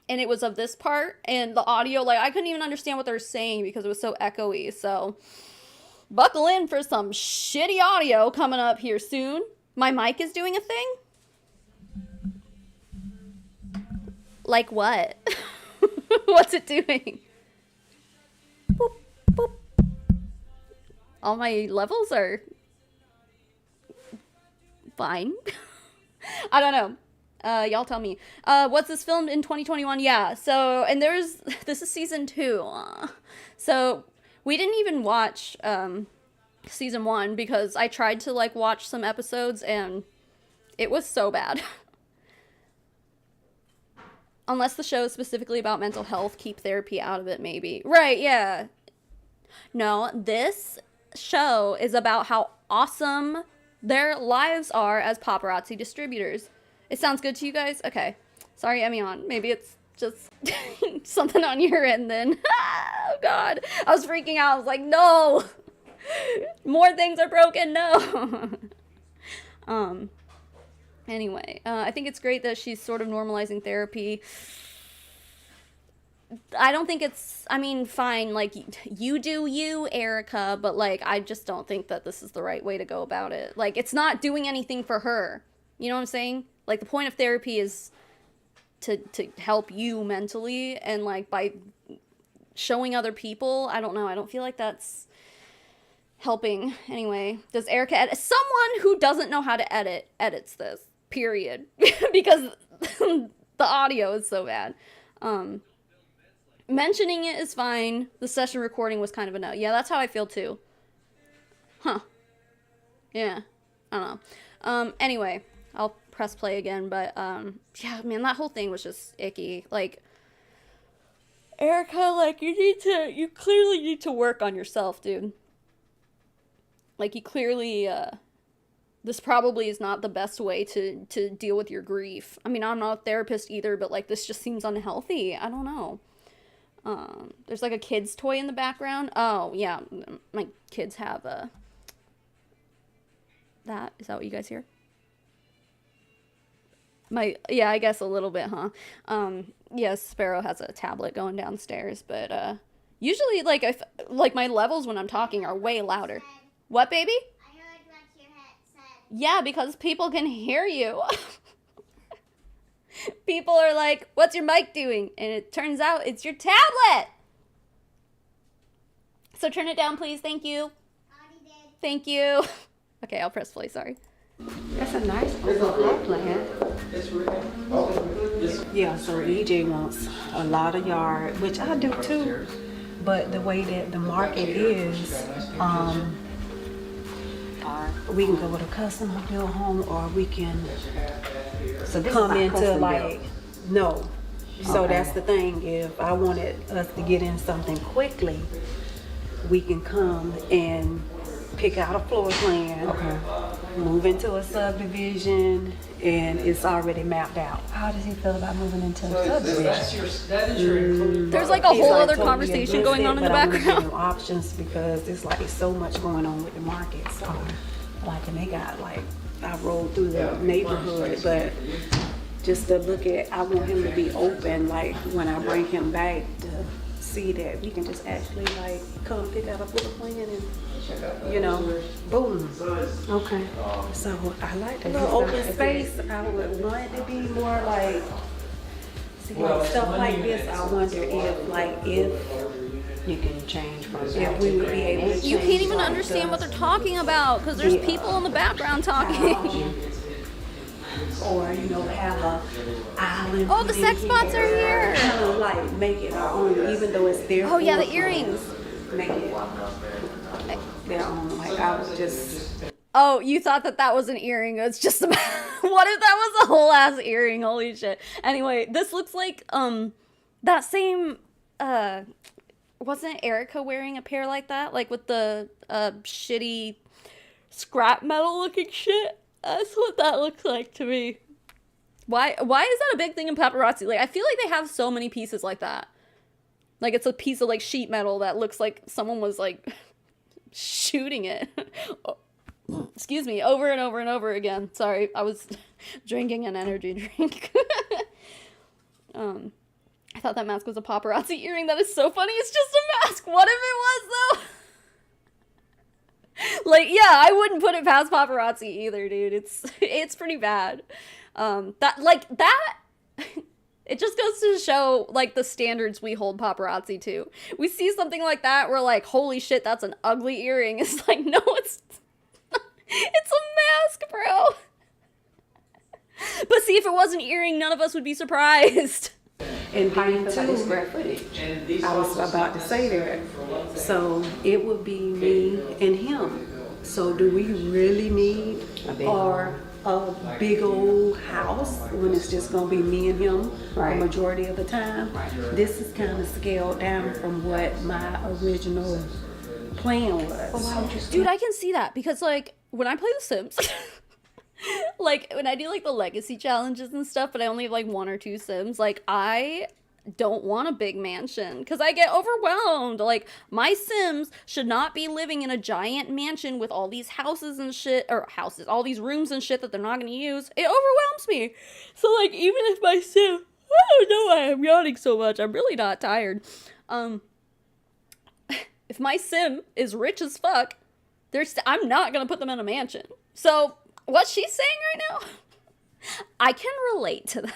S1: and it was of this part, and the audio, I couldn't even understand what they were saying because it was so echoey. So buckle in for some shitty audio coming up here soon. My mic is doing a thing. Like what? What's it doing? Boop, boop. All my levels are fine. I don't know. Y'all tell me. Was this filmed in 2021? Yeah. So, and this is season 2. So we didn't even watch season 1 because I tried to like watch some episodes and it was so bad. Unless the show is specifically about mental health, keep therapy out of it maybe. Right, yeah. No, this show is about how awesome their lives are as paparazzi distributors. It sounds good to you guys? Okay. Sorry, Emion. Maybe it's just something on your end then. Oh, God. I was freaking out. I was like, no. More things are broken. No. Anyway, I think it's great that she's sort of normalizing therapy. I don't think it's, I mean, fine, like, you do you, Erica, but, like, I just don't think that this is the right way to go about it. Like, it's not doing anything for her. You know what I'm saying? Like, the point of therapy is to help you mentally, and, like, by showing other people, I don't know, I don't feel like that's helping. Anyway, does Erica edit? Someone who doesn't know how to edit, edits this, period. Because the audio is so bad. Mentioning it is fine. The session recording was kind of a no. Yeah, that's how I feel too. Huh. Yeah. I don't know. Anyway, I'll press play again, but, yeah, man, that whole thing was just icky. Like, Erica, like, you clearly need to work on yourself, dude. Like, you clearly, this probably is not the best way to deal with your grief. I mean, I'm not a therapist either, but, like, this just seems unhealthy. I don't know. There's like a kid's toy in the background. Oh, yeah. My kids have that. Is that what you guys hear? Yeah, I guess a little bit, huh? Yes, Sparrow has a tablet going downstairs, but, usually, like, if, like, my levels when I'm talking are way louder. What, baby?
S9: I heard what your head said.
S1: Yeah, because people can hear you. People are like, what's your mic doing? And it turns out it's your tablet. So turn it down, please. Thank you.
S9: Already did.
S1: Thank you. Okay, I'll press play. Sorry.
S5: That's a nice open plan. Yeah, so EJ wants a lot of yard, which I do too. But the way that the market is, we can go with a custom built home, or we can come into like, no. So that's the thing. If I wanted us to get in something quickly, we can come and pick out a floor plan, move into a subdivision, and it's already mapped out.
S8: How does he feel about moving into a subdivision?
S1: There's like a
S5: He's
S1: whole
S5: like
S1: other
S5: totally
S1: conversation going on in the
S5: against it, but I'm gonna give
S1: background.
S5: him options because it's like so much going on with the market. So, like, and they got like, I rolled through the neighborhood, but just to look at, I want him to be open, like when I bring him back, to see that we can just actually like come pick out a floor plan and, you know, boom.
S8: Okay.
S5: So I like the little open space. I would want it to be more like, see, like stuff like this. I wonder if
S8: You can change from
S5: if we would be able to
S1: You
S5: change,
S1: can't even
S5: like,
S1: understand what they're talking about because there's people in the background talking.
S5: or, you know, have a island.
S1: Oh, the
S5: put in
S1: sex spots are here.
S5: Kind of like make it our own, even though it's their
S1: Oh yeah, the
S5: floor
S1: earrings.
S5: plan, make it their own. Like, I was just,
S1: Oh, you thought that was an earring. It's just about what if that was a whole ass earring? Holy shit. Anyway, this looks like that same wasn't Erica wearing a pair like that? Like with the shitty scrap metal looking shit? That's what that looks like to me. Why is that a big thing in paparazzi? Like, I feel like they have so many pieces like that. Like, it's a piece of, like, sheet metal that looks like someone was, like, shooting it. Excuse me, over and over and over again. Sorry, I was drinking an energy drink. I thought that mask was a paparazzi earring. That is so funny. It's just a mask. What if it was, though? Like, yeah, I wouldn't put it past paparazzi either, dude. It's pretty bad. That It just goes to show, like, the standards we hold paparazzi to. We see something like that, we're like, holy shit, that's an ugly earring. It's like, no, it's it's a mask, bro. But see, if it was an earring, none of us would be surprised.
S5: And
S4: How do you
S5: then
S4: feel about the
S5: too,
S4: square footage?
S5: I was about to say that. So it would be me and him. So do we really need a big old house when it's just gonna be me and him
S4: Right.
S5: the majority of the time? This is kind of scaled down from what my original plan was.
S1: Dude, I can see that because, like, when I play The Sims, like, when I do, like, the legacy challenges and stuff, but I only have, like, 1 or 2 Sims, like, I don't want a big mansion because I get overwhelmed. Like, my Sims should not be living in a giant mansion with all these houses and shit, or houses, all these rooms and shit that they're not going to use. It overwhelms me. So, like, even if my Sim, I don't know why I'm yawning so much. I'm really not tired. If my Sim is rich as fuck, I'm not going to put them in a mansion. So, what she's saying right now, I can relate to that.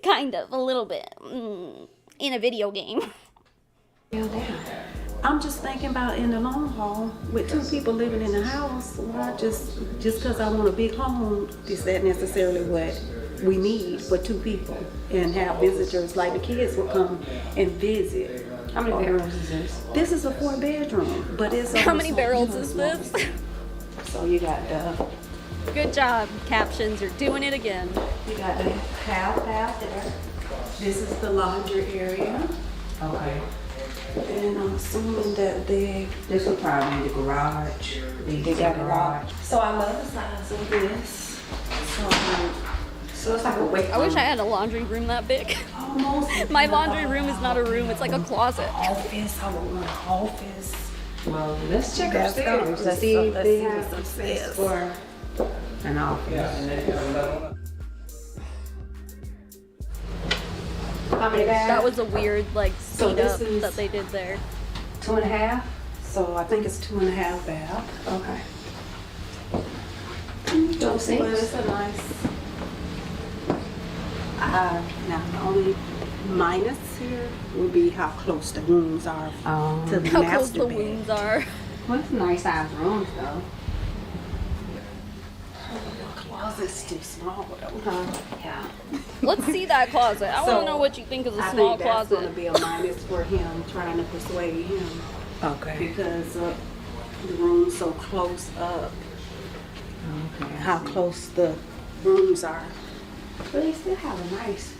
S1: Kind of, a little bit. In a video game.
S5: I'm just thinking about in the long haul, with 2 people living in a house, why just because I want a big home, is that necessarily what we need for 2 people? And have visitors, like the kids will come and visit.
S4: How many bedrooms is this?
S5: This is a 4-bedroom, but it's
S1: How many barrels is this?
S5: So you got the
S1: Good job, captions. You're doing it again.
S5: you got the half out there. This is the laundry area,
S4: Okay.
S5: and I'm assuming that
S4: This will probably be the garage.
S5: they got a lot. So I love the size of this.
S4: So it's like a weight
S1: I wish I had a laundry room that big.
S5: Almost.
S1: My laundry room is not a room, it's like a closet.
S5: Office. I want an office.
S4: Well, let's check
S5: That's
S4: upstairs.
S5: the-
S4: Let's see if
S5: let's
S4: they
S5: see
S4: have
S5: what's
S4: space
S5: upstairs.
S4: for an office. How many bags?
S1: That was a weird, like,
S5: So
S1: speed
S5: this
S1: up
S5: is-
S1: that they did there.
S4: 2.5?
S5: So I think it's 2.5 bath.
S4: Okay.
S5: Don't see, but it's a nice. Now the only minus here would be how close the rooms are to the
S1: How close
S5: master
S1: the
S5: bed.
S1: wounds are.
S4: Well, it's nice size rooms though.
S5: The closet's too small though.
S4: Yeah.
S1: Let's see that closet. I want
S5: So,
S1: to know what you think is a
S5: I
S1: small
S5: think that's gonna
S1: closet.
S5: be a minus for him trying to persuade him
S4: Okay.
S5: because of the room's so close up.
S4: Okay.
S5: How close the rooms are.
S4: But they still have a nice.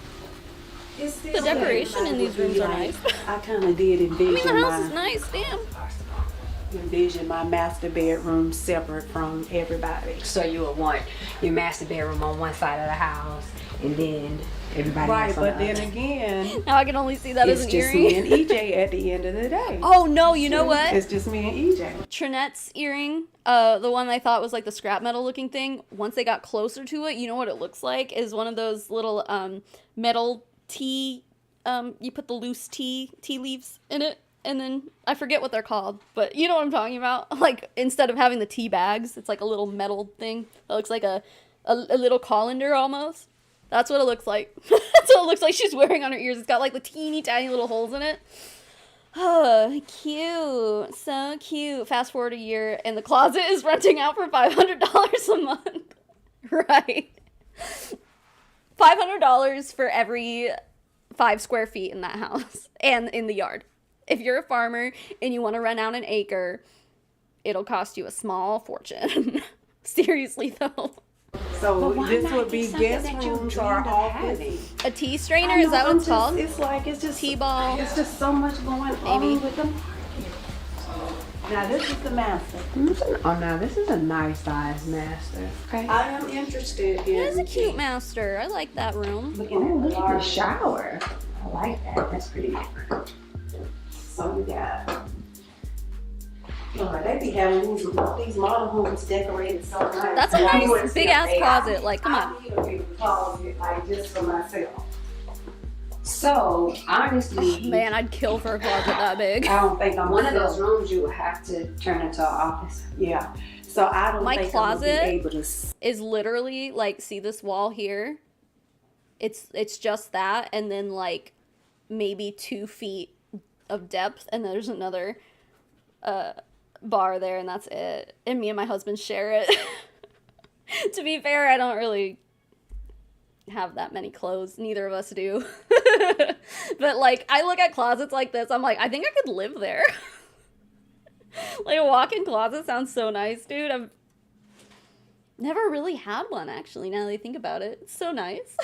S1: The decoration in these rooms are nice.
S5: I kind of did
S1: I mean,
S5: envision
S1: the house is nice, damn.
S5: my master bedroom separate from everybody.
S4: So you would want your master bedroom on one side of the house, and then everybody
S5: Right,
S4: else on
S5: but
S4: the
S5: then
S4: other.
S5: again,
S1: Now I can only see that
S5: it's
S1: as an
S5: just
S1: earring.
S5: me and EJ at the end of the day.
S1: Oh no, you know what?
S5: It's just me and EJ.
S1: Trinette's earring, the one I thought was like the scrap metal looking thing, once they got closer to it, you know what it looks like? Is one of those little metal tea, you put the loose tea leaves in it, and then I forget what they're called, but you know what I'm talking about? Like, instead of having the tea bags, it's like a little metal thing that looks like a little colander almost. That's what it looks like. That's what it looks like she's wearing on her ears. It's got like the teeny tiny little holes in it. Oh, cute. So cute. Fast forward a year and the closet is renting out for $500 a month. Right. $500 for every 5 square feet in that house and in the yard. If you're a farmer and you want to rent out an acre, it'll cost you a small fortune. Seriously though.
S5: So this would be guest rooms or office.
S1: A tea strainer, is that what it's called?
S5: It's like, it's just,
S1: T-ball.
S5: it's just so much going on with them. Now this is the master.
S4: Oh, now this is a nice size master. Okay.
S5: I am interested in.
S1: It is a cute master. I like that room.
S4: Oh, look at the shower. I like that. That's pretty different.
S5: So we got. Lord, they be having these model homes decorated so nice.
S1: That's a
S5: Now, you
S1: nice
S5: wouldn't see
S1: big
S5: a
S1: ass
S5: bed.
S1: closet. Like, come on.
S5: I need a big closet, like just for myself.
S4: So honestly,
S1: Man, I'd kill for a closet that big.
S5: I don't think I'm
S4: one of those rooms you would have to turn into an office.
S5: Yeah. So I don't
S1: My
S5: think
S1: closet
S5: I'm gonna be able to.
S1: Is literally like, see this wall here? it's just that, and then like maybe 2 feet of depth, and there's another bar there, and that's it. And me and my husband share it. To be fair, I don't really have that many clothes. Neither of us do. But like, I look at closets like this, I'm like, I think I could live there. Like, a walk-in closet sounds so nice, dude. I've never really had one, actually, now that I think about it. It's so nice.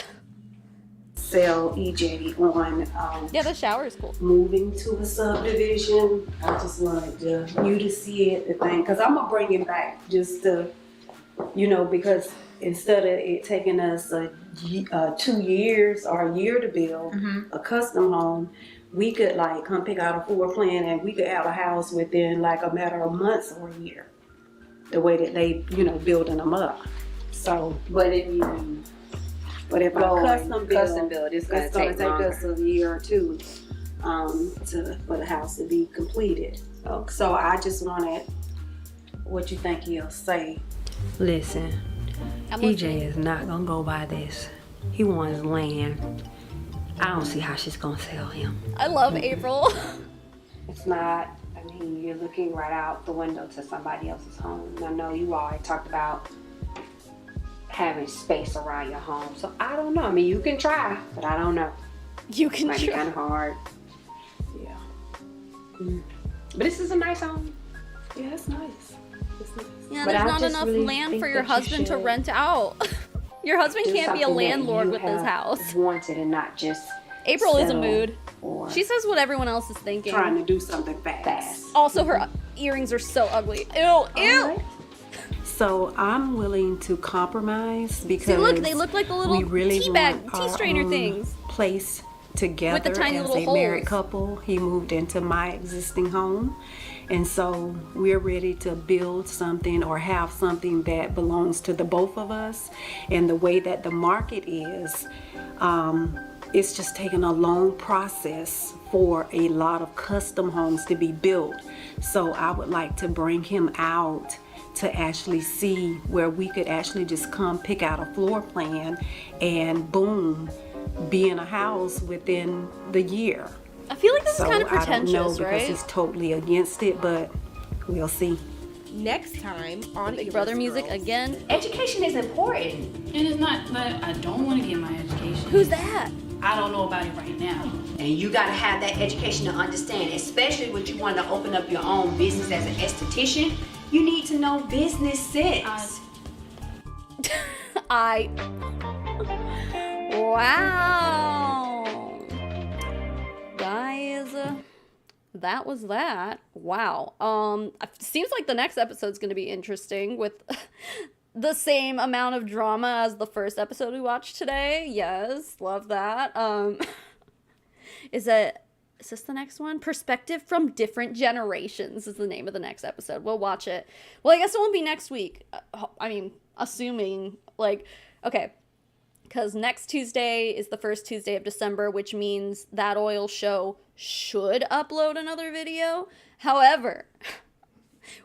S5: Sell EJ on
S1: Yeah, the shower is cool.
S5: moving to a subdivision. I just wanted you to see it, the thing, because I'm gonna bring it back just to, you know, because instead of it taking us 2 years or a year to build a custom home, we could like come pick out a floor plan and we could have a house within like a matter of months or a year. The way that they, you know, building them up. So,
S4: But if
S5: I
S4: custom build, it's gonna take longer.
S5: us a year or two for the house to be completed. So I just wanted what you think he'll say.
S10: Listen,
S1: I'm
S10: EJ
S1: listening.
S10: is not gonna go by this. He wants land. I don't see how she's gonna sell him.
S1: I love April.
S7: It's not, I mean, you're looking right out the window to somebody else's home. And I know you all talked about having space around your home. So I don't know. I mean, you can try, but I don't know.
S1: You
S7: It
S1: can
S7: might be
S1: try.
S7: kind of hard. Yeah. But this is a nice home.
S5: Yeah, it's nice. It's nice.
S1: Yeah,
S7: But
S1: there's
S7: I
S1: not
S7: just
S1: enough
S7: really
S1: land
S7: think
S1: for your
S7: that you
S1: husband to
S7: should
S1: rent out. Your husband
S7: Do
S1: can't be a
S7: something that
S1: landlord
S7: you
S1: with this
S7: have
S1: house.
S7: wanted and not just
S1: April is a
S7: settle
S1: mood.
S7: for
S1: She says what everyone else is thinking.
S5: Trying to do something fast.
S7: fast.
S1: Also, her earrings are so ugly. Ew, ew.
S5: So I'm willing to compromise because
S1: See, look, they look like the little
S5: we really
S1: tea bag,
S5: want
S1: tea
S5: our
S1: strainer
S5: own
S1: things.
S5: place together
S1: With the tiny
S5: as
S1: little
S5: a married
S1: holes.
S5: couple. He moved into my existing home, and so we're ready to build something or have something that belongs to the both of us. And the way that the market is, it's just taking a long process for a lot of custom homes to be built. So I would like to bring him out to actually see where we could actually just come pick out a floor plan and boom, be in a house within the year.
S1: I feel like this
S5: So
S1: is kind of
S5: I don't know
S1: pretentious,
S5: because
S1: right?
S5: he's totally against it, but we'll see.
S7: Next time on
S1: Big Brother music again.
S7: Education is important.
S11: And it's not that I don't want to get my education.
S1: Who's that?
S11: I don't know about it right now.
S12: And you gotta have that education to understand, especially when you want to open up your own business as an esthetician. You need to know business sense.
S1: Wow. Guys, that was that. Wow. Seems like the next episode's gonna be interesting with the same amount of drama as the first episode we watched today. Yes, love that. Is this the next one? Perspective from Different Generations is the name of the next episode. We'll watch it. Well, I guess it won't be next week. I mean, assuming, like, okay. Because next Tuesday is the first Tuesday of December, which means That Oil Show should upload another video. However,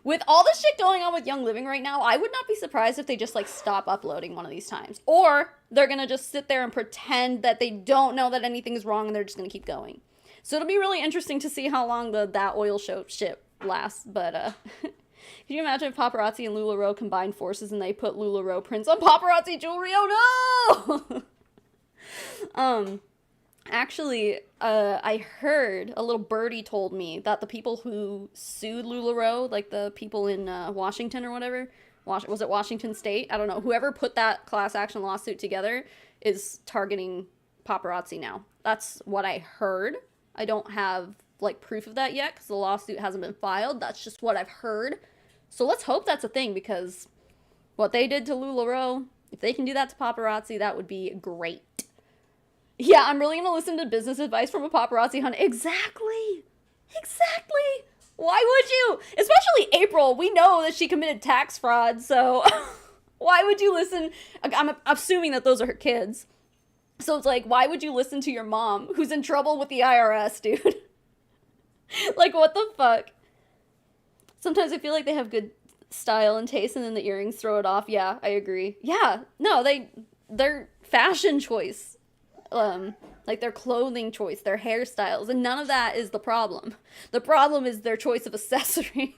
S1: with all the shit going on with Young Living right now, I would not be surprised if they just, like, stop uploading one of these times. Or they're going to just sit there and pretend that they don't know that anything is wrong and they're just going to keep going. So it'll be really interesting to see how long That Oil Show shit lasts. But, can you imagine if Paparazzi and LuLaRoe combined forces and they put LuLaRoe prints on Paparazzi jewelry? Oh no! Actually, I heard, a little birdie told me that the people who sued LuLaRoe, like the people in Washington or whatever, was it Washington State? I don't know. Whoever put that class action lawsuit together is targeting Paparazzi now. That's what I heard. I don't have, like, proof of that yet because the lawsuit hasn't been filed. That's just what I've heard. So let's hope that's a thing, because what they did to LuLaRoe, if they can do that to Paparazzi, that would be great. Yeah, I'm really going to listen to business advice from a paparazzi hunt. Exactly. Exactly. Why would you? Especially April. We know that she committed tax fraud, so why would you listen? I'm assuming that those are her kids. So it's like, why would you listen to your mom, who's in trouble with the IRS, dude? Like, what the fuck? Sometimes I feel like they have good style and taste, and then the earrings throw it off. Yeah, I agree. Yeah, no, their fashion choice like their clothing choice, their hairstyles, and none of that is the problem. The problem is their choice of accessories.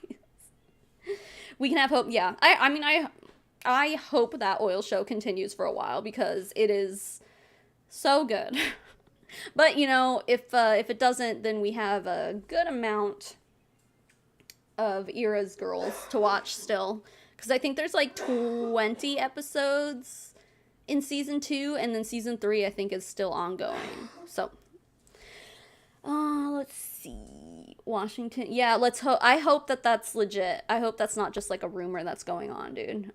S1: We can have hope. Yeah, I hope that oil show continues for a while because it is so good. But you know, if it doesn't, then we have a good amount of Eara's girls to watch still, because I think there's like 20 episodes in season 2, and then season 3 I think is still ongoing. So let's see, Washington. Yeah, let's hope. I hope that that's legit. I hope that's not just like a rumor that's going on, dude.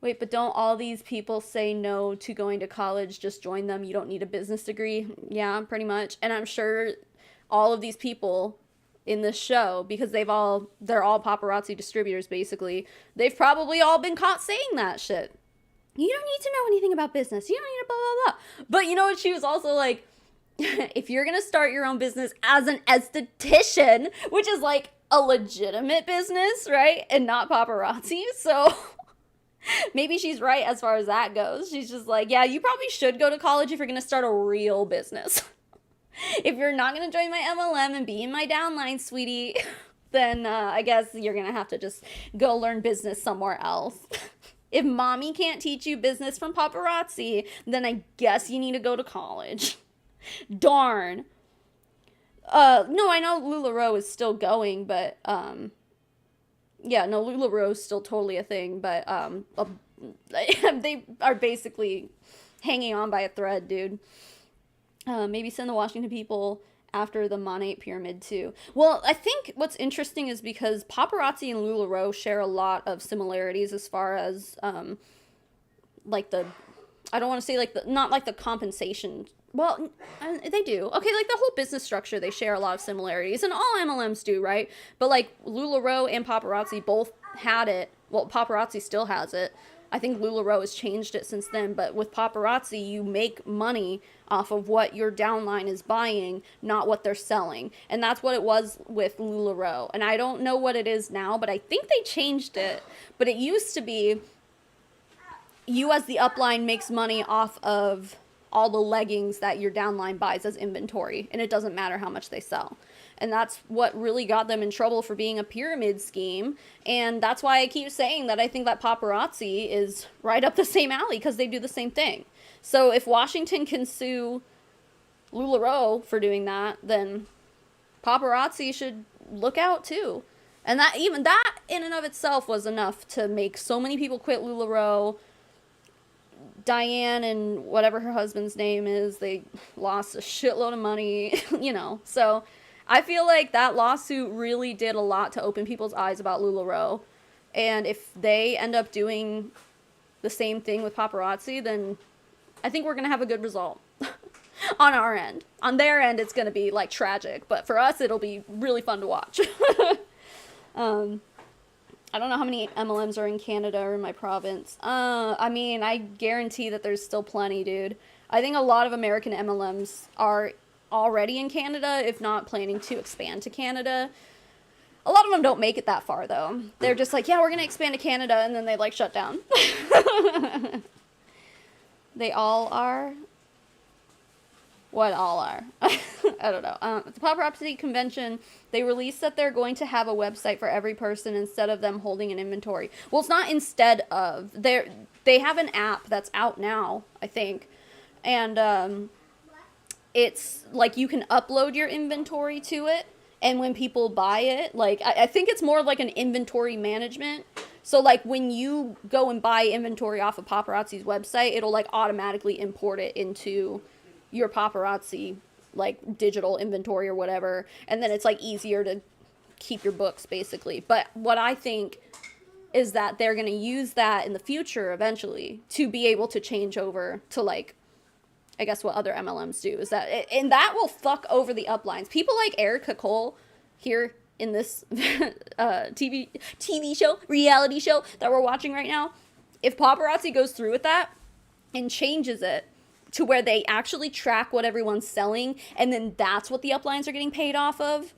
S1: Wait, but don't all these people say no to going to college? Just join them. You don't need a business degree. Yeah, pretty much. And I'm sure all of these people in this show, because they're all paparazzi distributors basically, they've probably all been caught saying that shit. You don't need to know anything about business. You don't need to blah, blah, blah. But you know what? She was also like, if you're going to start your own business as an esthetician, which is like a legitimate business, right? And not paparazzi. So maybe she's right as far as that goes. She's just like, yeah, you probably should go to college if you're going to start a real business. If you're not going to join my MLM and be in my downline, sweetie, then I guess you're going to have to just go learn business somewhere else. If mommy can't teach you business from paparazzi, then I guess you need to go to college. Darn. No, I know LuLaRoe is still going, but, yeah, no, LuLaRoe is still totally a thing, but, they are basically hanging on by a thread, dude. Maybe send the Washington people after the Monate pyramid too. Well, I think what's interesting is because Paparazzi and LuLaRoe share a lot of similarities as far as, like the, I don't want to say like the, not like the compensation. Well, they do. Okay, like the whole business structure, they share a lot of similarities, and all MLMs do, right? But like LuLaRoe and Paparazzi both had it. Well, Paparazzi still has it. I think LuLaRoe has changed it since then, but with Paparazzi, you make money off of what your downline is buying, not what they're selling. And that's what it was with LuLaRoe. And I don't know what it is now, but I think they changed it. But it used to be you as the upline makes money off of all the leggings that your downline buys as inventory, and it doesn't matter how much they sell. And that's what really got them in trouble for being a pyramid scheme. And that's why I keep saying that I think that Paparazzi is right up the same alley, because they do the same thing. So if Washington can sue LuLaRoe for doing that, then Paparazzi should look out too. And that, even that in and of itself was enough to make so many people quit LuLaRoe. Diane and whatever her husband's name is, they lost a shitload of money, you know. So I feel like that lawsuit really did a lot to open people's eyes about LuLaRoe. And if they end up doing the same thing with Paparazzi, then I think we're going to have a good result on our end. On their end, it's going to be like tragic, but for us, it'll be really fun to watch. I don't know how many MLMs are in Canada or in my province. I mean, I guarantee that there's still plenty, dude. I think a lot of American MLMs are already in Canada, if not planning to expand to Canada. A lot of them don't make it that far, though. They're just like, yeah, we're going to expand to Canada, and then they, like, shut down. They all are? What all are? I don't know. At the Paparazzi convention, they released that they're going to have a website for every person instead of them holding an inventory. Well, it's not instead of. They have an app that's out now, I think. And it's like you can upload your inventory to it. And when people buy it, like, I think it's more like an inventory management. So, like, when you go and buy inventory off of Paparazzi's website, it'll, like, automatically import it into your Paparazzi, like, digital inventory or whatever. And then it's, like, easier to keep your books, basically. But what I think is that they're going to use that in the future, eventually, to be able to change over to, like, I guess what other MLMs do is that, and that will fuck over the uplines. People like Erica Cole here in this TV show, reality show that we're watching right now. If Paparazzi goes through with that and changes it to where they actually track what everyone's selling, and then that's what the uplines are getting paid off of,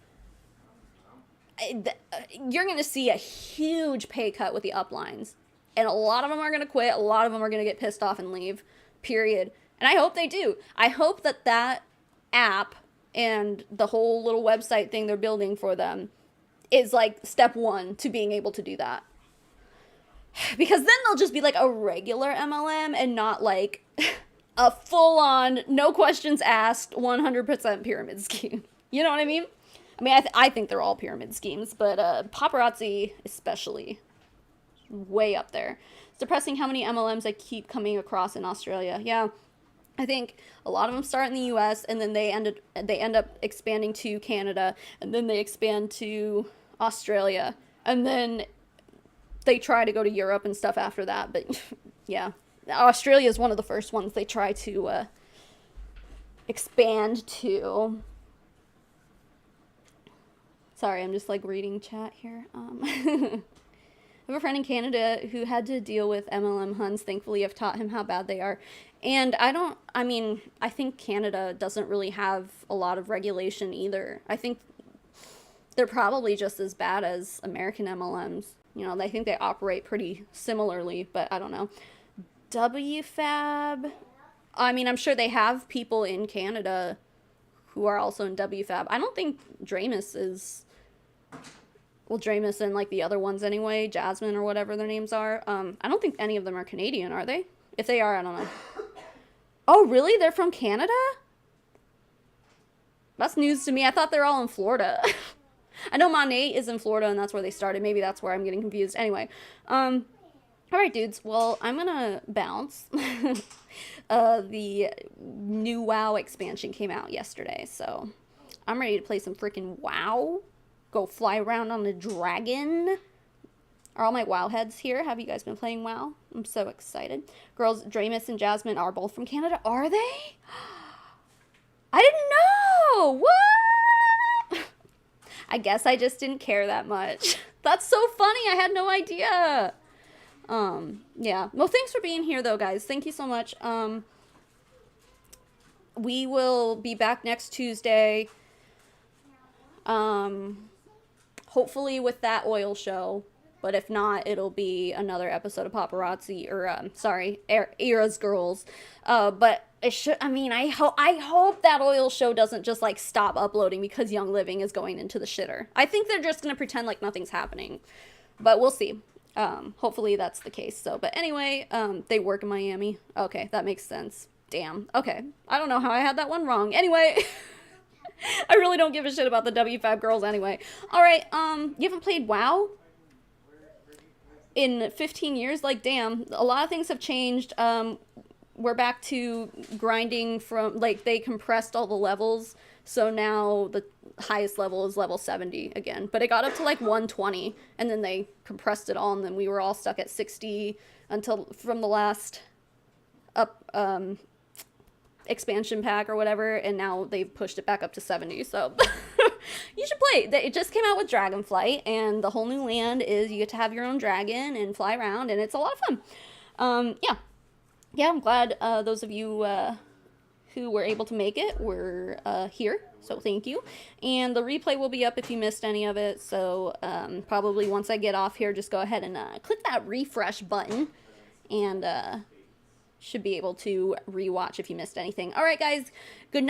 S1: you're going to see a huge pay cut with the uplines. And a lot of them are going to quit. A lot of them are going to get pissed off and leave, period. And I hope they do. I hope that that app and the whole little website thing they're building for them is like step one to being able to do that. Because then they'll just be like a regular MLM and not like a full-on, no questions asked, 100% pyramid scheme. You know what I mean? I mean, I think they're all pyramid schemes, but Paparazzi especially, way up there. It's depressing how many MLMs I keep coming across in Australia. Yeah, I think a lot of them start in the U.S. and then they end up expanding to Canada, and then they expand to Australia, and then they try to go to Europe and stuff after that. But yeah, Australia is one of the first ones they try to expand to. Sorry, I'm just like reading chat here. I have a friend in Canada who had to deal with MLM Huns. Thankfully, I've taught him how bad they are. And I think Canada doesn't really have a lot of regulation either. I think they're probably just as bad as American MLMs. You know, I think they operate pretty similarly, but I don't know. WFAB, I mean, I'm sure they have people in Canada who are also in WFAB. I don't think Dramus is... Well, Dramus and like the other ones anyway, Jasmine or whatever their names are. I don't think any of them are Canadian, are they? If they are, I don't know. Oh, really? They're from Canada? That's news to me. I thought they're all in Florida. I know Monet is in Florida and that's where they started. Maybe that's where I'm getting confused. Anyway, all right, dudes. Well, I'm gonna bounce. The new WoW expansion came out yesterday, so I'm ready to play some freaking WoW. Go fly around on a dragon. Are all my WoW heads here? Have you guys been playing WoW? I'm so excited. Girls, Dramus and Jasmine are both from Canada. Are they? I didn't know. What? I guess I just didn't care that much. That's so funny. I had no idea. Yeah. Well, thanks for being here though, guys. Thank you so much. We will be back next Tuesday. Hopefully with that oil show, but if not, it'll be another episode of Paparazzi, or, sorry, Eara's Girls. But it should, I mean, I hope that oil show doesn't just, like, stop uploading because Young Living is going into the shitter. I think they're just gonna pretend like nothing's happening, but we'll see. Hopefully that's the case, so, but anyway, they work in Miami. Okay, that makes sense. Damn. Okay. I don't know how I had that one wrong. Anyway... I really don't give a shit about the W5 girls anyway. Alright, you haven't played WoW in 15 years? Like, damn, a lot of things have changed. We're back to grinding from, like, they compressed all the levels, so now the highest level is level 70 again. But it got up to, like, 120, and then they compressed it all, and then we were all stuck at 60 until, from the last expansion pack or whatever, and now they've pushed it back up to 70, so you should play. It just came out with Dragonflight, and the whole new land is you get to have your own dragon and fly around, and it's a lot of fun. Yeah, I'm glad those of you who were able to make it were here, so thank you. And the replay will be up if you missed any of it, so probably once I get off here, just go ahead and click that refresh button, and should be able to rewatch if you missed anything. All right, guys, good night.